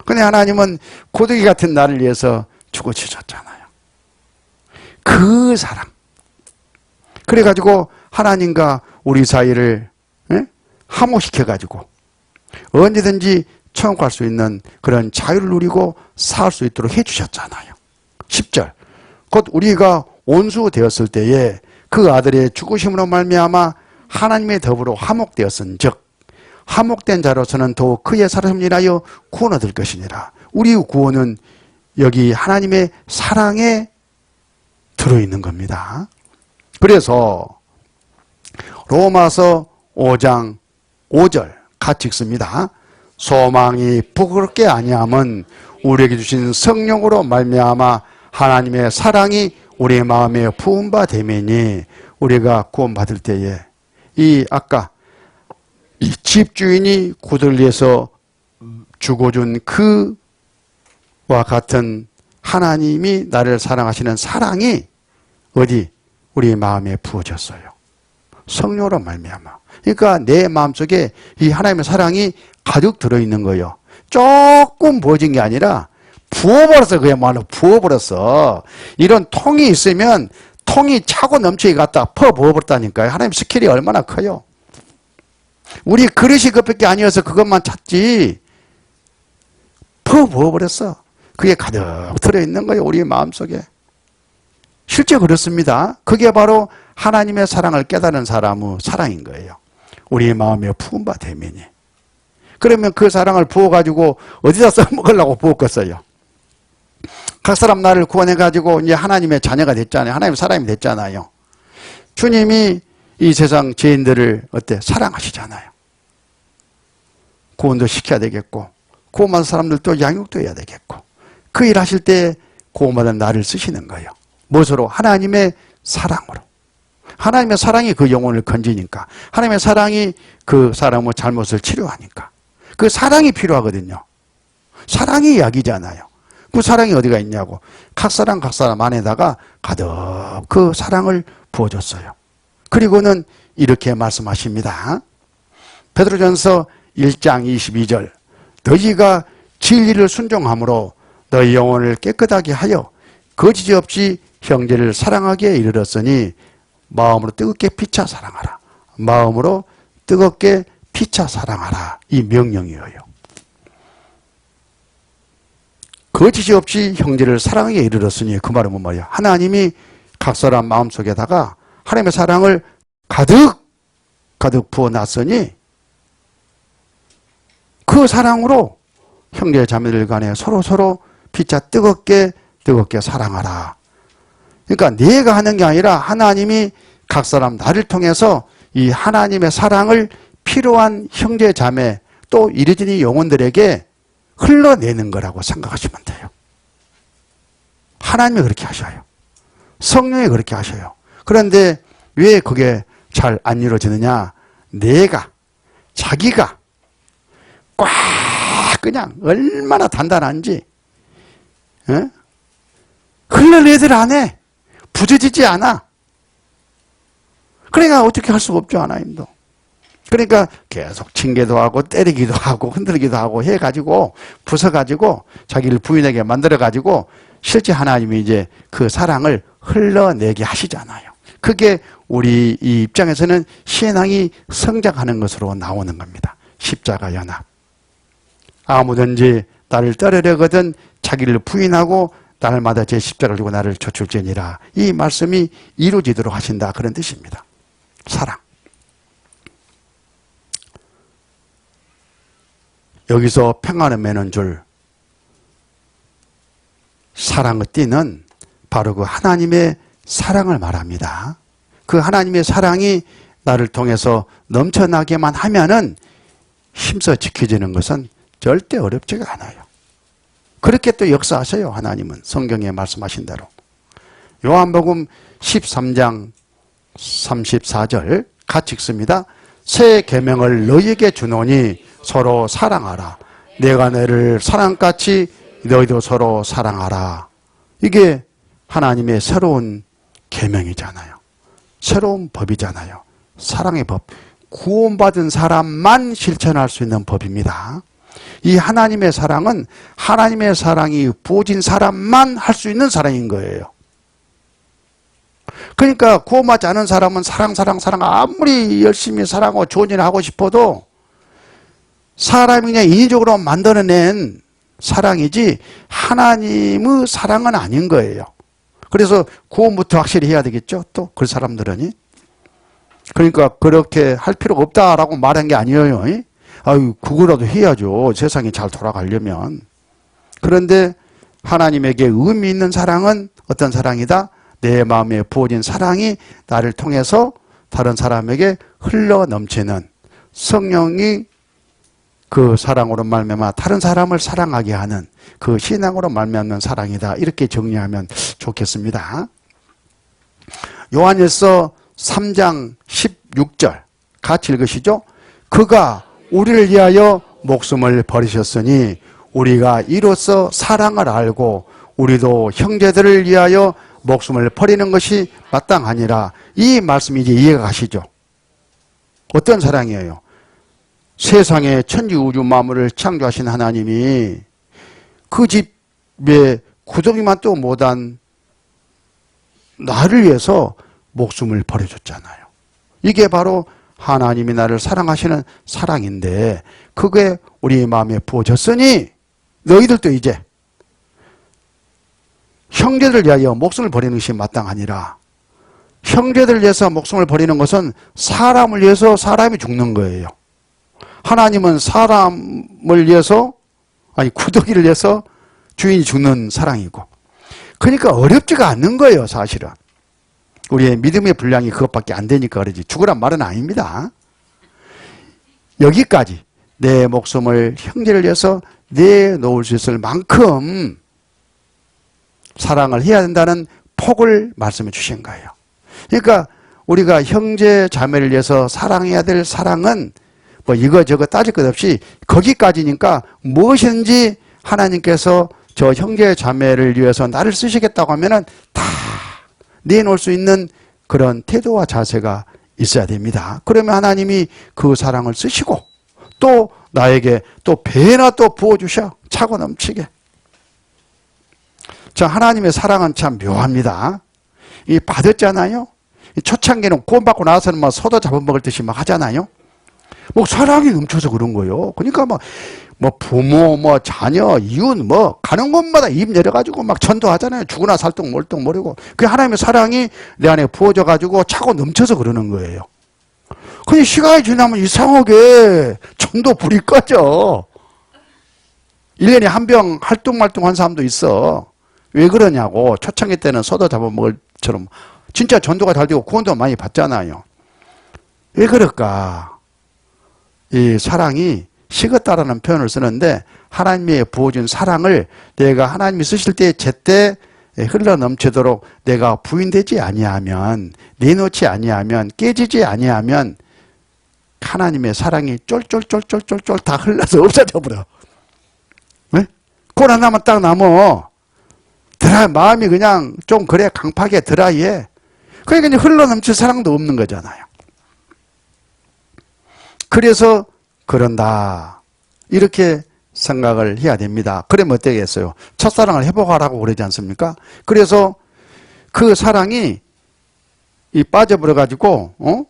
근데 하나님은 구더기 같은 나를 위해서 죽어주셨잖아요. 그 사랑. 그래가지고 하나님과 우리 사이를 화목시켜가지고 언제든지 천국 갈 수 있는 그런 자유를 누리고 살 수 있도록 해주셨잖아요. 10절. 곧 우리가 온수 되었을 때에 그 아들의 죽으심으로 말미암아 하나님의 더불어 화목되었은즉 화목된 자로서는 더욱 그의 사랑을 인하여 구원 얻을 것이니라. 우리 구원은 여기 하나님의 사랑에 들어있는 겁니다. 그래서 로마서 5장 5절 같이 읽습니다. 소망이 부끄럽게 아니함은 우리에게 주신 성령으로 말미암아 하나님의 사랑이 우리의 마음에 부은 바 되매니 우리가 구원받을 때에 이 아까 이 집주인이 구들을 위해서 죽어준 그와 같은 하나님이 나를 사랑하시는 사랑이 어디 우리 마음에 부어졌어요. 성령으로 말미암아. 그러니까 내 마음속에 이 하나님의 사랑이 가득 들어있는 거예요. 조금 부어진 게 아니라 부어버렸어. 그야말로 부어버렸어. 이런 통이 있으면 통이 차고 넘치게 갖다 부어버렸다니까요. 하나님 스킬이 얼마나 커요. 우리 그릇이 그것밖에 아니어서 그것만 찾지 부어버렸어. 그게 가득 들어있는 거예요. 우리 마음속에. 실제 그렇습니다. 그게 바로 하나님의 사랑을 깨달은 사람의 사랑인 거예요. 우리 마음에 부은 바 되면이. 그러면 그 사랑을 부어가지고 어디다 써먹으려고 부었겠어요? 각 사람 나를 구원해가지고 이제 하나님의 자녀가 됐잖아요. 하나님의 사람이 됐잖아요. 주님이 이 세상 죄인들을 어때? 사랑하시잖아요. 구원도 시켜야 되겠고, 구원받은 사람들도 양육도 해야 되겠고, 그 일 하실 때 구원받은 나를 쓰시는 거예요. 무엇으로? 하나님의 사랑으로. 하나님의 사랑이 그 영혼을 건지니까. 하나님의 사랑이 그 사람의 잘못을 치료하니까. 그 사랑이 필요하거든요. 사랑이 약이잖아요. 그 사랑이 어디가 있냐고. 각 사람 안에다가 가득 그 사랑을 부어줬어요. 그리고는 이렇게 말씀하십니다. 베드로전서 1장 22절. 너희가 진리를 순종함으로 너희 영혼을 깨끗하게 하여 거짓이 없이 형제를 사랑하기에 이르렀으니 마음으로 뜨겁게 피차 사랑하라. 마음으로 뜨겁게 피차 사랑하라. 이 명령이에요. 거짓이 없이 형제를 사랑하기에 이르렀으니 그 말은 뭐야? 하나님이 각 사람 마음속에다가 하나님의 사랑을 가득 부어놨으니 그 사랑으로 형제 자매들 간에 서로 피차 뜨겁게 사랑하라. 그러니까 내가 하는 게 아니라 하나님이 각 사람 나를 통해서 이 하나님의 사랑을 필요한 형제 자매 또 이리저리 영혼들에게 흘러내는 거라고 생각하시면 돼요. 하나님이 그렇게 하셔요. 성령이 그렇게 하셔요. 그런데 왜 그게 잘 안 이루어지느냐? 자기가 꽉 그냥 얼마나 단단한지 흘러내들 안 해. 부서지지 않아. 그러니까 어떻게 할 수가 없죠, 하나님도. 그러니까 계속 징계도 하고 때리기도 하고 흔들기도 하고 해가지고 부숴가지고 자기를 부인하게 만들어가지고 실제 하나님이 이제 그 사랑을 흘러내게 하시잖아요. 그게 우리 이 입장에서는 신앙이 성장하는 것으로 나오는 겁니다. 십자가 연합. 아무든지 나를 따르려거든 자기를 부인하고 날마다 제 십자가를 지고 나를 좇을지니라. 이 말씀이 이루어지도록 하신다. 그런 뜻입니다. 사랑. 여기서 평안을 매는 줄 사랑의 띠는 바로 그 하나님의 사랑을 말합니다. 그 하나님의 사랑이 나를 통해서 넘쳐나게만 하면은 힘써 지켜지는 것은 절대 어렵지가 않아요. 그렇게 또 역사하세요. 하나님은 성경에 말씀하신 대로. 요한복음 13장 34절 같이 읽습니다. 새 계명을 너희에게 주노니 서로 사랑하라. 내가 너를 사랑같이 너희도 서로 사랑하라. 이게 하나님의 새로운 계명이잖아요. 새로운 법이잖아요. 사랑의 법. 구원받은 사람만 실천할 수 있는 법입니다. 이 하나님의 사랑은 하나님의 사랑이 부어진 사람만 할 수 있는 사랑인 거예요. 그러니까 구원받지 않은 사람은 사랑 아무리 열심히 사랑하고 좋은 일을 하고 싶어도 사람이 그냥 인위적으로 만들어낸 사랑이지 하나님의 사랑은 아닌 거예요. 그래서 구원부터 확실히 해야 되겠죠. 또 그 사람들은. 그러니까 그렇게 할 필요가 없다라고 말한 게 아니에요. 아유, 그거라도 해야죠. 세상이 잘 돌아가려면. 그런데 하나님에게 의미 있는 사랑은 어떤 사랑이다? 내 마음에 부어진 사랑이 나를 통해서 다른 사람에게 흘러 넘치는 성령이 그 사랑으로 말미암아 다른 사람을 사랑하게 하는 그 신앙으로 말미암는 사랑이다. 이렇게 정리하면 좋겠습니다. 요한일서 3장 16절 같이 읽으시죠. 그가 우리를 위하여 목숨을 버리셨으니 우리가 이로써 사랑을 알고 우리도 형제들을 위하여 목숨을 버리는 것이 마땅하니라. 이 말씀이 이제 이해가 가시죠. 어떤 사랑이에요? 세상에 천지 우주 만물을 창조하신 하나님이 그 집에 구덩이만 또 못한 나를 위해서 목숨을 버려줬잖아요. 이게 바로 하나님이 나를 사랑하시는 사랑인데 그게 우리 마음에 부어졌으니 너희들도 이제 형제들 위하여 목숨을 버리는 것이 마땅하니라. 형제들 위해서 목숨을 버리는 것은 사람을 위해서 사람이 죽는 거예요. 하나님은 사람을 위해서 구더기를 위해서 주인이 죽는 사랑이고 그러니까 어렵지가 않는 거예요. 사실은. 우리의 믿음의 분량이 그것밖에 안 되니까 그러지 죽으란 말은 아닙니다. 여기까지 내 목숨을 형제를 위해서 내놓을 수 있을 만큼 사랑을 해야 된다는 폭을 말씀해 주신 거예요. 그러니까 우리가 형제 자매를 위해서 사랑해야 될 사랑은 뭐 이거저거 따질 것 없이 거기까지니까 무엇이든지 하나님께서 저 형제 자매를 위해서 나를 쓰시겠다고 하면은 다 내놓을 수 있는 그런 태도와 자세가 있어야 됩니다. 그러면 하나님이 그 사랑을 쓰시고 또 나에게 또 배나 또 부어주셔. 차고 넘치게. 자, 하나님의 사랑은 참 묘합니다. 이 받았잖아요. 이 초창기는 구원받고 나서는 막 소도 잡아먹을 듯이 막 하잖아요. 뭐 사랑이 넘쳐서 그런 거예요. 그러니까 뭐 부모, 뭐 자녀, 이웃, 뭐 가는 곳마다 입 내려가지고 막 전도하잖아요. 죽으나 살똥 몰똥 모르고. 그 하나님의 사랑이 내 안에 부어져가지고 차고 넘쳐서 그러는 거예요. 근데 시간이 지나면 이상하게 전도 불이 꺼져. 1년에 한 병 할뚱말뚱한 사람도 있어. 왜 그러냐고. 초창기 때는 소도 잡아먹을 처럼 진짜 전도가 잘 되고 구원도 많이 받잖아요. 왜 그럴까? 이 사랑이 식었다라는 표현을 쓰는데 하나님이 부어준 사랑을 내가 하나님이 쓰실 때 제때 흘러 넘치도록 내가 부인되지 아니하면 내놓지 아니하면 깨지지 아니하면 하나님의 사랑이 쫄쫄쫄쫄쫄쫄 다 흘러서 없어져 버려. 네? 그거 하나만 딱 남어. 마음이 그냥 좀 그래 강팍해 드라이해. 그러니까 흘러 넘칠 사랑도 없는 거잖아요. 그래서 그런다. 이렇게 생각을 해야 됩니다. 그러면 어떻겠어요? 첫사랑을 회복하라고 그러지 않습니까? 그래서 그 사랑이 빠져버려가지고,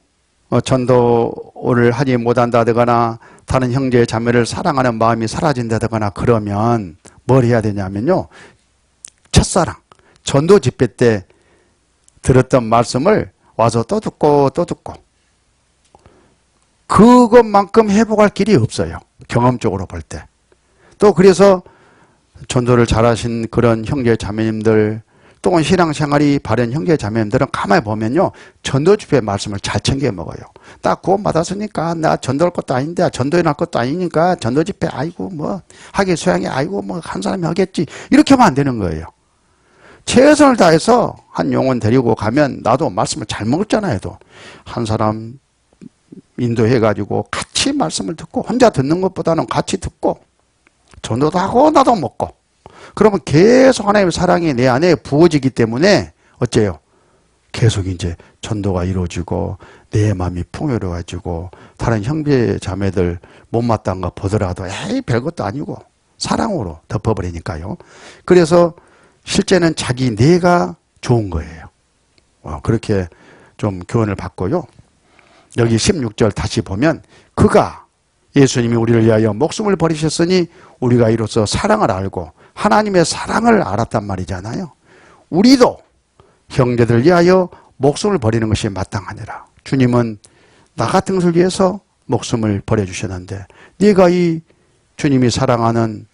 전도를 하지 못한다거나, 다른 형제 자매를 사랑하는 마음이 사라진다거나 그러면 뭘 해야 되냐면요. 첫사랑, 전도 집회 때 들었던 말씀을 와서 또 듣고 또 듣고. 그것만큼 회복할 길이 없어요. 경험적으로 볼 때. 또 그래서 전도를 잘하신 그런 형제 자매님들, 또는 신앙생활이 바른 형제 자매님들은 가만히 보면요. 전도 집회 말씀을 잘 챙겨 먹어요. 나 구원 받았으니까 나 전도할 것도 아닌데 전도해 날 것도 아니니까 전도 집회 아이고 뭐 하게 소양해 아이고 뭐 한 사람이 하겠지. 이렇게 하면 안 되는 거예요. 최선을 다해서 한 영혼 데리고 가면 나도 말씀을 잘 먹었잖아요. 한 사람 인도해가지고 같이 말씀을 듣고 혼자 듣는 것보다는 같이 듣고 전도도 하고 나도 먹고 그러면 계속 하나님의 사랑이 내 안에 부어지기 때문에 어째요? 계속 이제 전도가 이루어지고 내 마음이 풍요로워지고 다른 형제 자매들 못마땅한 거 보더라도 에이 별것도 아니고 사랑으로 덮어버리니까요. 그래서 실제는 자기 내가 좋은 거예요. 그렇게 좀 교훈을 받고요. 여기 16절 다시 보면 그가 예수님이 우리를 위하여 목숨을 버리셨으니 우리가 이로써 사랑을 알고 하나님의 사랑을 알았단 말이잖아요. 우리도 형제들을 위하여 목숨을 버리는 것이 마땅하니라. 주님은 나 같은 것을 위해서 목숨을 버려주셨는데 네가 이 주님이 사랑하는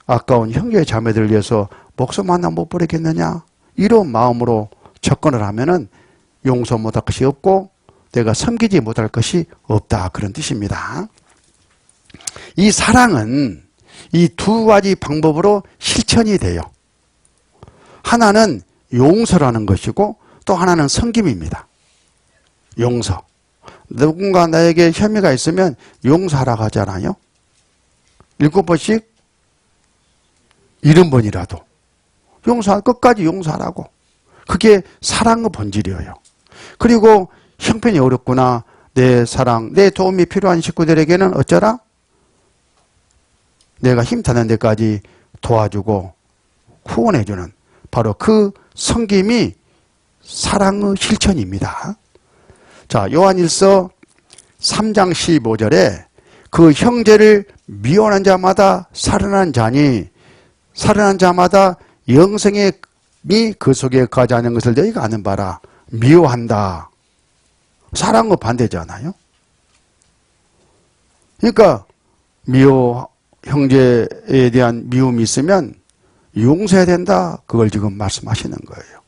아까운 형제 자매들을 위해서 목숨 하나 못 버리겠느냐? 이런 마음으로 접근을 하면은 용서 못할 것이 없고 내가 섬기지 못할 것이 없다. 그런 뜻입니다. 이 사랑은 이 두 가지 방법으로 실천이 돼요. 하나는 용서라는 것이고 또 하나는 섬김입니다. 용서. 누군가 나에게 혐의가 있으면 용서하라고 하잖아요. 7번씩 70번이라도 끝까지 용서하라고. 그게 사랑의 본질이에요. 그리고 형편이 어렵구나. 내 사랑, 내 도움이 필요한 식구들에게는 어쩌라? 내가 힘타는 데까지 도와주고 후원해주는 바로 그 섬김이 사랑의 실천입니다. 자, 요한일서 3장 15절에 그 형제를 미워하는 자마다 살인한 자니 살인한 자마다 영생이 그 속에 거하지 않은 것을 너희가 아는 바라. 미워한다. 사랑과 반대잖아요. 그러니까 형제에 대한 미움이 있으면 용서해야 된다. 그걸 지금 말씀하시는 거예요.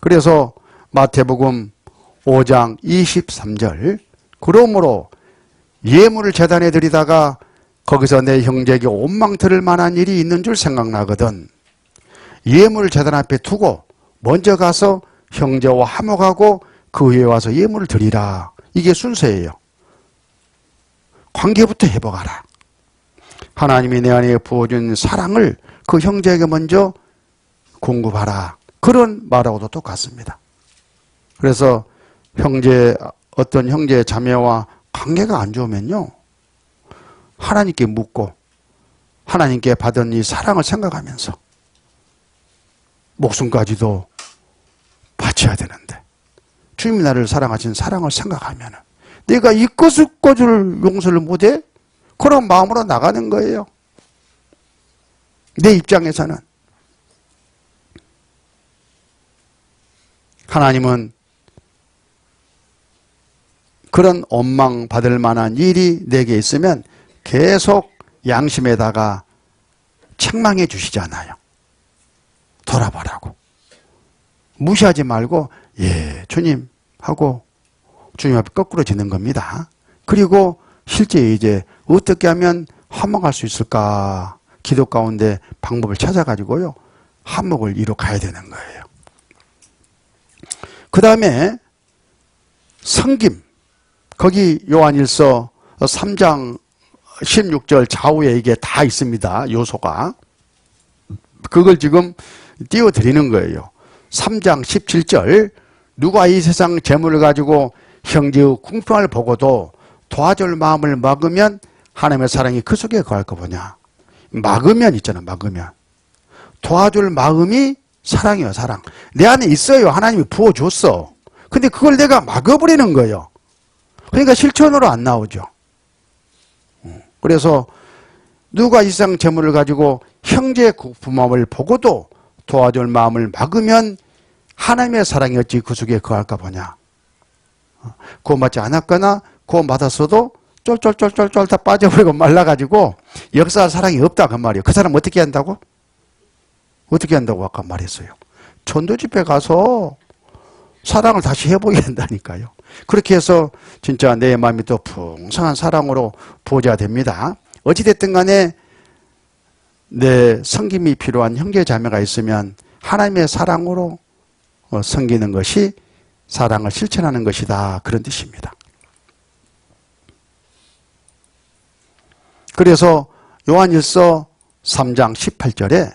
그래서 마태복음 5장 23절 그러므로 예물을 제단에 드리다가 거기서 내 형제에게 온망 들을 만한 일이 있는 줄 생각나거든. 예물을 제단 앞에 두고 먼저 가서 형제와 화목하고 그 후에 와서 예물을 드리라. 이게 순서예요. 관계부터 회복하라. 하나님이 내 안에 부어준 사랑을 그 형제에게 먼저 공급하라. 그런 말하고도 똑같습니다. 그래서 어떤 형제 자매와 관계가 안 좋으면요. 하나님께 묻고 하나님께 받은 이 사랑을 생각하면서 목숨까지도 바쳐야 되는데 주님이 나를 사랑하신 사랑을 생각하면 내가 이것을 용서를 못해? 그런 마음으로 나가는 거예요. 내 입장에서는. 하나님은 그런 원망 받을 만한 일이 내게 있으면 계속 양심에다가 책망해 주시잖아요. 돌아보라고. 무시하지 말고 예 주님 하고 주님 앞에 거꾸로 지는 겁니다. 그리고 실제 이제 어떻게 하면 화목할 수 있을까 기도 가운데 방법을 찾아가지고요 화목을 이뤄 가야 되는 거예요. 그 다음에 섬김. 거기 요한일서 3장 16절 좌우에 이게 다 있습니다. 요소가. 그걸 지금 띄워드리는 거예요. 3장 17절 누가 이 세상 재물을 가지고 형제의 궁핍을 보고도 도와줄 마음을 막으면 하나님의 사랑이 그 속에 거할 거 뭐냐. 막으면 있잖아. 막으면. 도와줄 마음이 사랑이에요. 사랑. 내 안에 있어요. 하나님이 부어줬어. 근데 그걸 내가 막아버리는 거예요. 그러니까 실천으로 안 나오죠. 그래서 누가 이 세상 재물을 가지고 형제 부모를 보고도 도와줄 마음을 막으면 하나님의 사랑이 어찌 그 속에 거할까 보냐. 구원받지 않았거나 구원받았어도 쫄쫄쫄쫄쫄 다 빠져버리고 말라가지고 역사할 사랑이 없다 그 말이에요. 그 사람 어떻게 한다고? 어떻게 한다고 아까 말했어요. 전도 집회 가서 사랑을 다시 해보게 한다니까요. 그렇게 해서 진짜 내 마음이 또 풍성한 사랑으로 부어져야 됩니다. 어찌됐든 간에 내 섬김이 필요한 형제 자매가 있으면 하나님의 사랑으로 섬기는 것이 사랑을 실천하는 것이다. 그런 뜻입니다. 그래서 요한일서 3장 18절에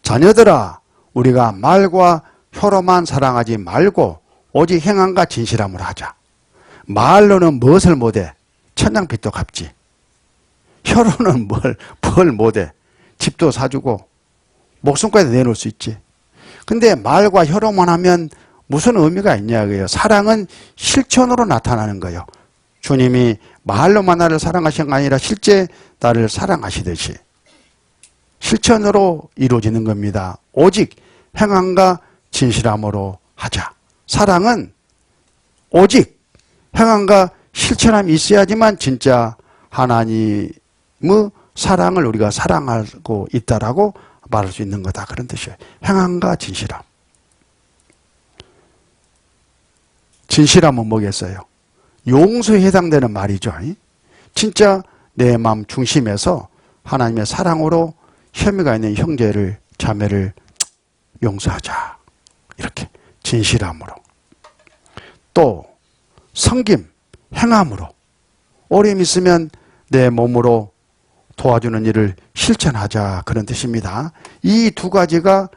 자녀들아 우리가 말과 혀로만 사랑하지 말고 오직 행함과 진실함으로 하자. 말로는 무엇을 못해? 천냥빚도 갚지. 혀로는 뭘 못해? 집도 사주고 목숨까지 내놓을 수 있지. 근데 말과 혀로만 하면 무슨 의미가 있냐고요. 사랑은 실천으로 나타나는 거예요. 주님이 말로만 나를 사랑하신 게 아니라 실제 나를 사랑하시듯이 실천으로 이루어지는 겁니다. 오직 행함과 진실함으로 하자. 사랑은 오직 행함과 실천함이 있어야지만 진짜 하나님의 사랑을 우리가 사랑하고 있다라고 말할 수 있는 거다. 그런 뜻이에요. 행함과 진실함. 진실함은 뭐겠어요? 용서에 해당되는 말이죠. 진짜 내 마음 중심에서 하나님의 사랑으로 혐의가 있는 형제를 자매를 용서하자. 이렇게 진실함으로. 또 섬김, 행함으로. 어려움이 있으면 내 몸으로 도와주는 일을 실천하자. 그런 뜻입니다. 이 두 가지가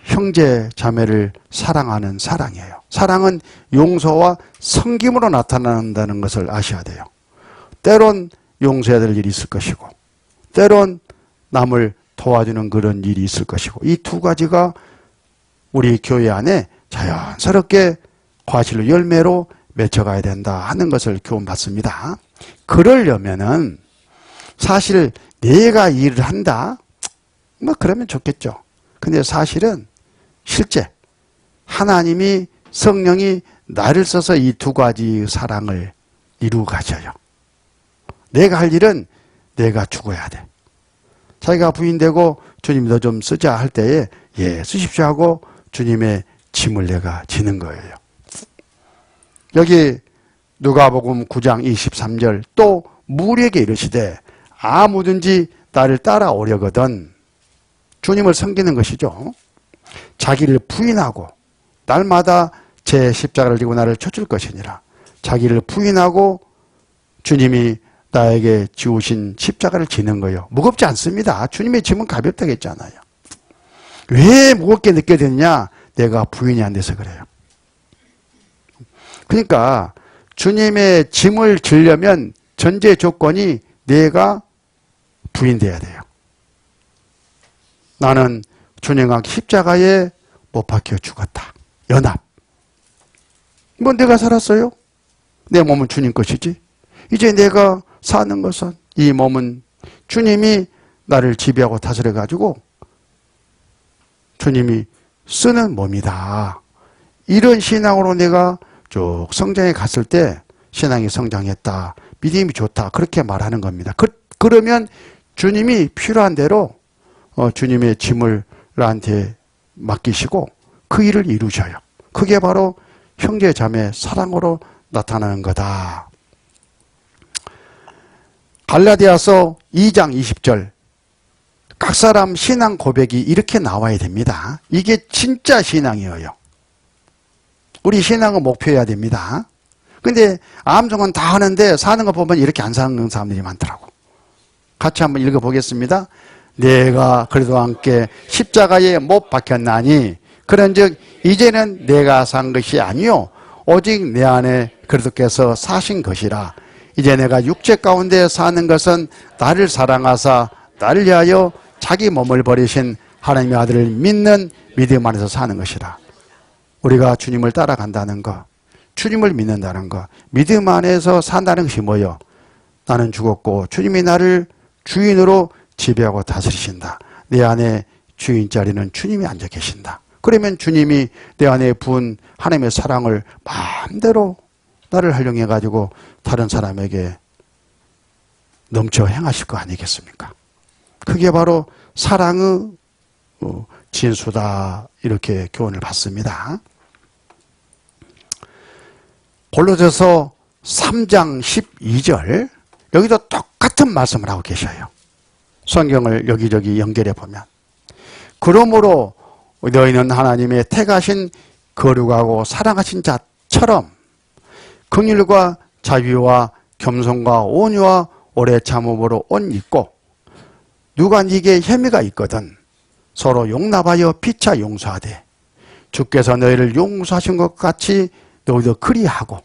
형제 자매를 사랑하는 사랑이에요. 사랑은 용서와 섬김으로 나타난다는 것을 아셔야 돼요. 때론 용서해야 될 일이 있을 것이고 때론 남을 도와주는 그런 일이 있을 것이고 이 두 가지가 우리 교회 안에 자연스럽게 과실로 열매로 맺혀가야 된다 하는 것을 교훈받습니다. 그러려면은 사실 내가 일을 한다? 뭐 그러면 좋겠죠. 근데 사실은 실제 하나님이 성령이 나를 써서 이 두 가지 사랑을 이루어 가셔요. 내가 할 일은 내가 죽어야 돼. 자기가 부인되고 주님 너 좀 쓰자 할 때에 예 쓰십시오 하고 주님의 짐을 내가 지는 거예요. 여기 누가복음 9장 23절 또 무리에게 이르시되 아무든지 나를 따라오려거든 주님을 섬기는 것이죠. 자기를 부인하고 날마다 제 십자가를 지고 나를 쫓을 것이니라. 자기를 부인하고 주님이 나에게 지우신 십자가를 지는 거예요. 무겁지 않습니다. 주님의 짐은 가볍다고 했잖아요. 왜 무겁게 느껴졌냐? 내가 부인이 안 돼서 그래요. 그러니까 주님의 짐을 지려면 전제 조건이 내가 부인돼야 돼요. 나는 주님과 십자가에 못 박혀 죽었다. 연합. 뭐 내가 살았어요? 내 몸은 주님 것이지. 이제 내가 사는 것은 이 몸은 주님이 나를 지배하고 다스려 가지고 주님이 쓰는 몸이다. 이런 신앙으로 내가 쭉 성장해 갔을 때 신앙이 성장했다. 믿음이 좋다. 그렇게 말하는 겁니다. 그러면 주님이 필요한 대로 주님의 짐을 나한테 맡기시고 그 일을 이루셔요. 그게 바로 형제 자매 사랑으로 나타나는 거다. 갈라디아서 2장 20절 각 사람 신앙 고백이 이렇게 나와야 됩니다. 이게 진짜 신앙이에요. 우리 신앙은 목표해야 됩니다. 근데 암송은 다 하는데 사는 거 보면 이렇게 안 사는 사람들이 많더라고. 같이 한번 읽어보겠습니다. 내가 그래도 함께 십자가에 못 박혔나니 그런즉 이제는 내가 산 것이 아니요 오직 내 안에 그리스도께서 사신 것이라. 이제 내가 육체 가운데 사는 것은 나를 사랑하사 나를 위하여 자기 몸을 버리신 하나님의 아들을 믿는 믿음 안에서 사는 것이라. 우리가 주님을 따라간다는 것, 주님을 믿는다는 것, 믿음 안에서 산다는 것이 뭐예요? 나는 죽었고 주님이 나를 주인으로 지배하고 다스리신다. 내 안에 주인 자리는 주님이 앉아 계신다. 그러면 주님이 내 안에 부은 하나님의 사랑을 마음대로 나를 활용해 가지고 다른 사람에게 넘쳐 행하실 거 아니겠습니까? 그게 바로 사랑의 진수다, 이렇게 교훈을 받습니다. 골로새서 3장 12절, 여기도 똑같은 말씀을 하고 계셔요. 성경을 여기저기 연결해 보면, 그러므로 너희는 하나님의 택하신 거룩하고 사랑하신 자처럼 긍휼과 자비와 겸손과 온유와 오래 참음으로 옷 입고, 누가 네게 혐의가 있거든 서로 용납하여 피차 용서하되 주께서 너희를 용서하신 것 같이 너희도 그리하고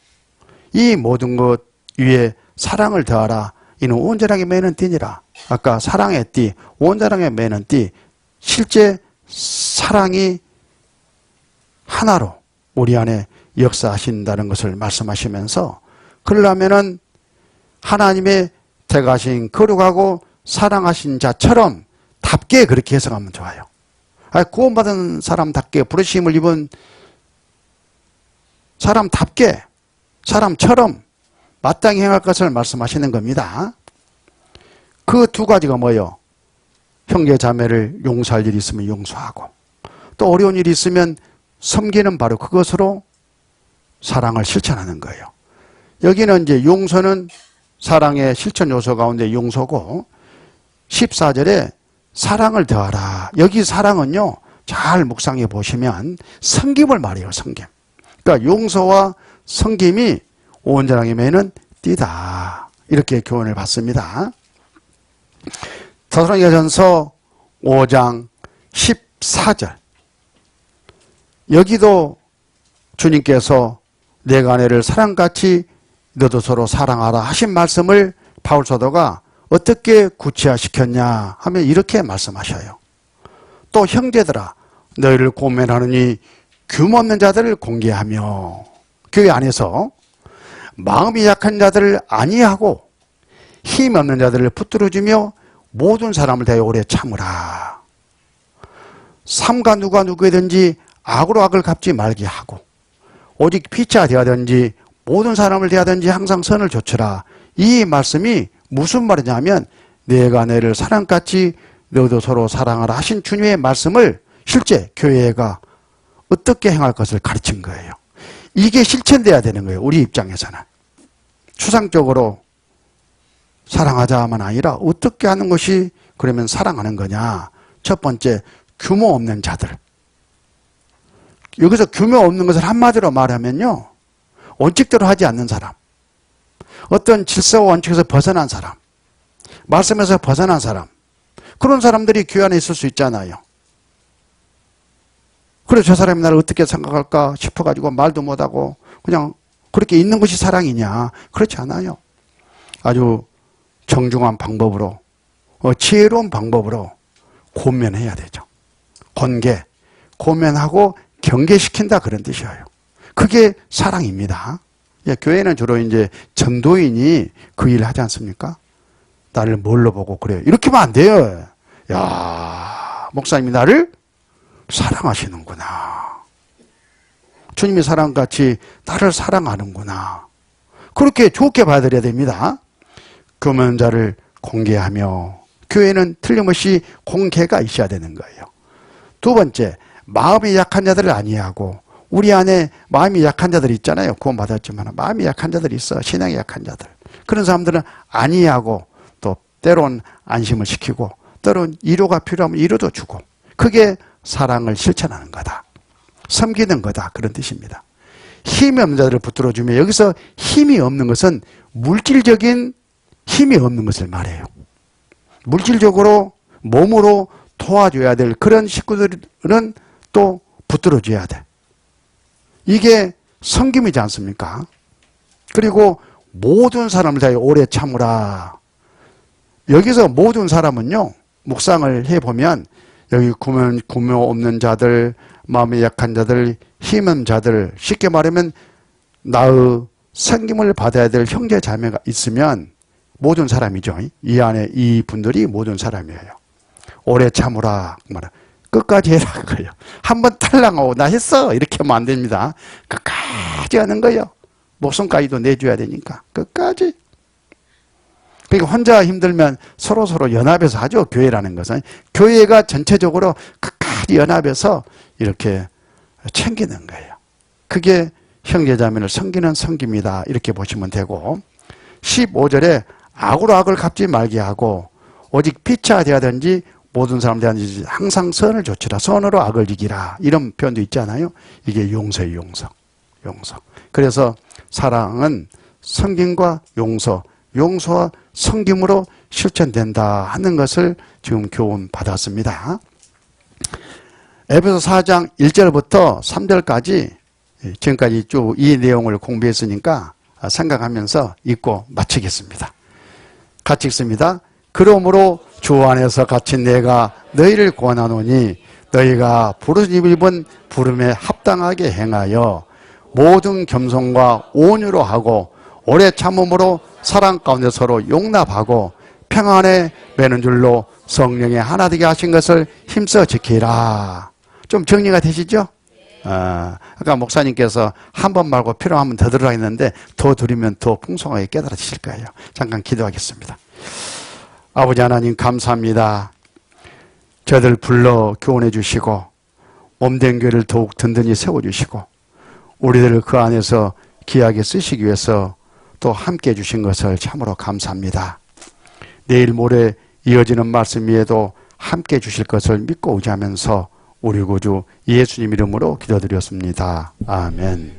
이 모든 것 위에 사랑을 더하라. 이는 온전하게 매는 띠니라. 아까 사랑의 띠, 온전하게 매는 띠, 실제 사랑이 하나로 우리 안에 역사하신다는 것을 말씀하시면서, 그러려면은 하나님의 택하신 거룩하고 사랑하신 자처럼 답게 그렇게 해석하면 좋아요. 구원받은 사람답게, 부르심을 입은 사람답게, 사람처럼 마땅히 행할 것을 말씀하시는 겁니다. 그 두 가지가 뭐예요? 형제 자매를 용서할 일이 있으면 용서하고, 또 어려운 일이 있으면 섬기는, 바로 그것으로 사랑을 실천하는 거예요. 여기는 이제 용서는 사랑의 실천 요소 가운데 용서고, 14절에 사랑을 더하라. 여기 사랑은요, 잘 묵상해 보시면 섬김을 말해요. 섬김. 그러니까 용서와 섬김이 온전하게 매는 띠다, 이렇게 교훈을 받습니다. 데살로니가전서 5장 14절, 여기도 주님께서 내가 너를 사랑같이 너도 서로 사랑하라 하신 말씀을 바울 사도가 어떻게 구체화시켰냐 하면 이렇게 말씀하셔요. 또 형제들아, 너희를 고면하느니 규모 없는 자들을 공개하며, 교회 안에서 마음이 약한 자들을 안위하고 힘 없는 자들을 붙들어주며 모든 사람을 대하여 오래 참으라. 삼가 누가 누구든지 악으로 악을 갚지 말게 하고 오직 피차 대하든지 모든 사람을 대하든지 항상 선을 조치라. 이 말씀이 무슨 말이냐면, 내가 너를 사랑같이 너도 서로 사랑하라 하신 주님의 말씀을 실제 교회가 어떻게 행할 것을 가르친 거예요. 이게 실천돼야 되는 거예요. 우리 입장에서는. 추상적으로 사랑하자만 아니라 어떻게 하는 것이 그러면 사랑하는 거냐. 첫 번째, 규모 없는 자들. 여기서 규모 없는 것을 한마디로 말하면요, 원칙대로 하지 않는 사람, 어떤 질서와 원칙에서 벗어난 사람, 말씀에서 벗어난 사람, 그런 사람들이 교회 안에 있을 수 있잖아요. 그래서 저 사람이 나를 어떻게 생각할까 싶어가지고 말도 못하고 그냥 그렇게 있는 것이 사랑이냐? 그렇지 않아요. 아주 정중한 방법으로, 지혜로운 방법으로 고면해야 되죠. 권계, 고면하고 경계시킨다, 그런 뜻이에요. 그게 사랑입니다. 예, 교회는 주로 이제 전도인이 그 일을 하지 않습니까? 나를 뭘로 보고 그래요? 이렇게 하면 안 돼요. 야, 목사님이 나를 사랑하시는구나. 주님이 사랑같이 나를 사랑하는구나. 그렇게 좋게 받아들여야 됩니다. 교면자를 공개하며, 교회는 틀림없이 공개가 있어야 되는 거예요. 두 번째, 마음이 약한 자들을 안위하고, 우리 안에 마음이 약한 자들이 있잖아요. 구원받았지만 마음이 약한 자들이 있어. 신앙이 약한 자들. 그런 사람들은 안위하고, 또 때론 안심을 시키고, 때론 위로가 필요하면 위로도 주고, 그게 사랑을 실천하는 거다. 섬기는 거다. 그런 뜻입니다. 힘이 없는 자들을 붙들어주며, 여기서 힘이 없는 것은 물질적인 힘이 없는 것을 말해요. 물질적으로 몸으로 도와줘야 될 그런 식구들은 또 붙들어줘야 돼. 이게 섬김이지 않습니까? 그리고 모든 사람을 다해 오래 참으라. 여기서 모든 사람은요, 묵상을 해보면 여기 구명 없는 자들, 마음이 약한 자들, 힘없는 자들, 쉽게 말하면 나의 섬김을 받아야 될 형제 자매가 있으면 모든 사람이죠. 이 안에 이 분들이 모든 사람이에요. 오래 참으라 말아. 끝까지 해라 그거예요. 한번 탈락하고 나 했어 이렇게 하면 안 됩니다. 끝까지 하는 거예요. 목숨까지도 내줘야 되니까 끝까지. 그러니까 혼자 힘들면 서로 연합해서 하죠. 교회라는 것은 교회가 전체적으로 끝까지 연합해서 이렇게 챙기는 거예요. 그게 형제자매를 섬기는 섬깁니다. 이렇게 보시면 되고 15절에 악으로 악을 갚지 말게 하고 오직 피차 되하든지 모든 사람들한테 항상 선을 조치라. 선으로 악을 이기라. 이런 표현도 있잖아요. 이게 용서예요. 용서. 그래서 사랑은 섬김과 용서와 섬김으로 실천된다 하는 것을 지금 교훈 받았습니다. 에베소 4장 1절부터 3절까지 지금까지 쭉 이 내용을 공부했으니까 생각하면서 읽고 마치겠습니다. 같이 읽습니다. 그러므로 주 안에서 갇힌 내가 너희를 권하노니 너희가 부르심 입은 부름에 합당하게 행하여 모든 겸손과 온유로 하고 오래 참음으로 사랑 가운데 서로 용납하고 평안에 매는 줄로 성령의 하나 되게 하신 것을 힘써 지키라. 좀 정리가 되시죠? 아까 목사님께서 한 번 말고 필요하면 더 들으라 했는데 더 들으면 더 풍성하게 깨달아지실 거예요. 잠깐 기도하겠습니다. 아버지 하나님 감사합니다. 저들 불러 교훈해 주시고 몸된 교회를 더욱 든든히 세워주시고 우리들을 그 안에서 귀하게 쓰시기 위해서 또 함께 해주신 것을 참으로 감사합니다. 내일 모레 이어지는 말씀 위에도 함께 해주실 것을 믿고 의지하면서 우리 구주 예수님 이름으로 기도드렸습니다. 아멘.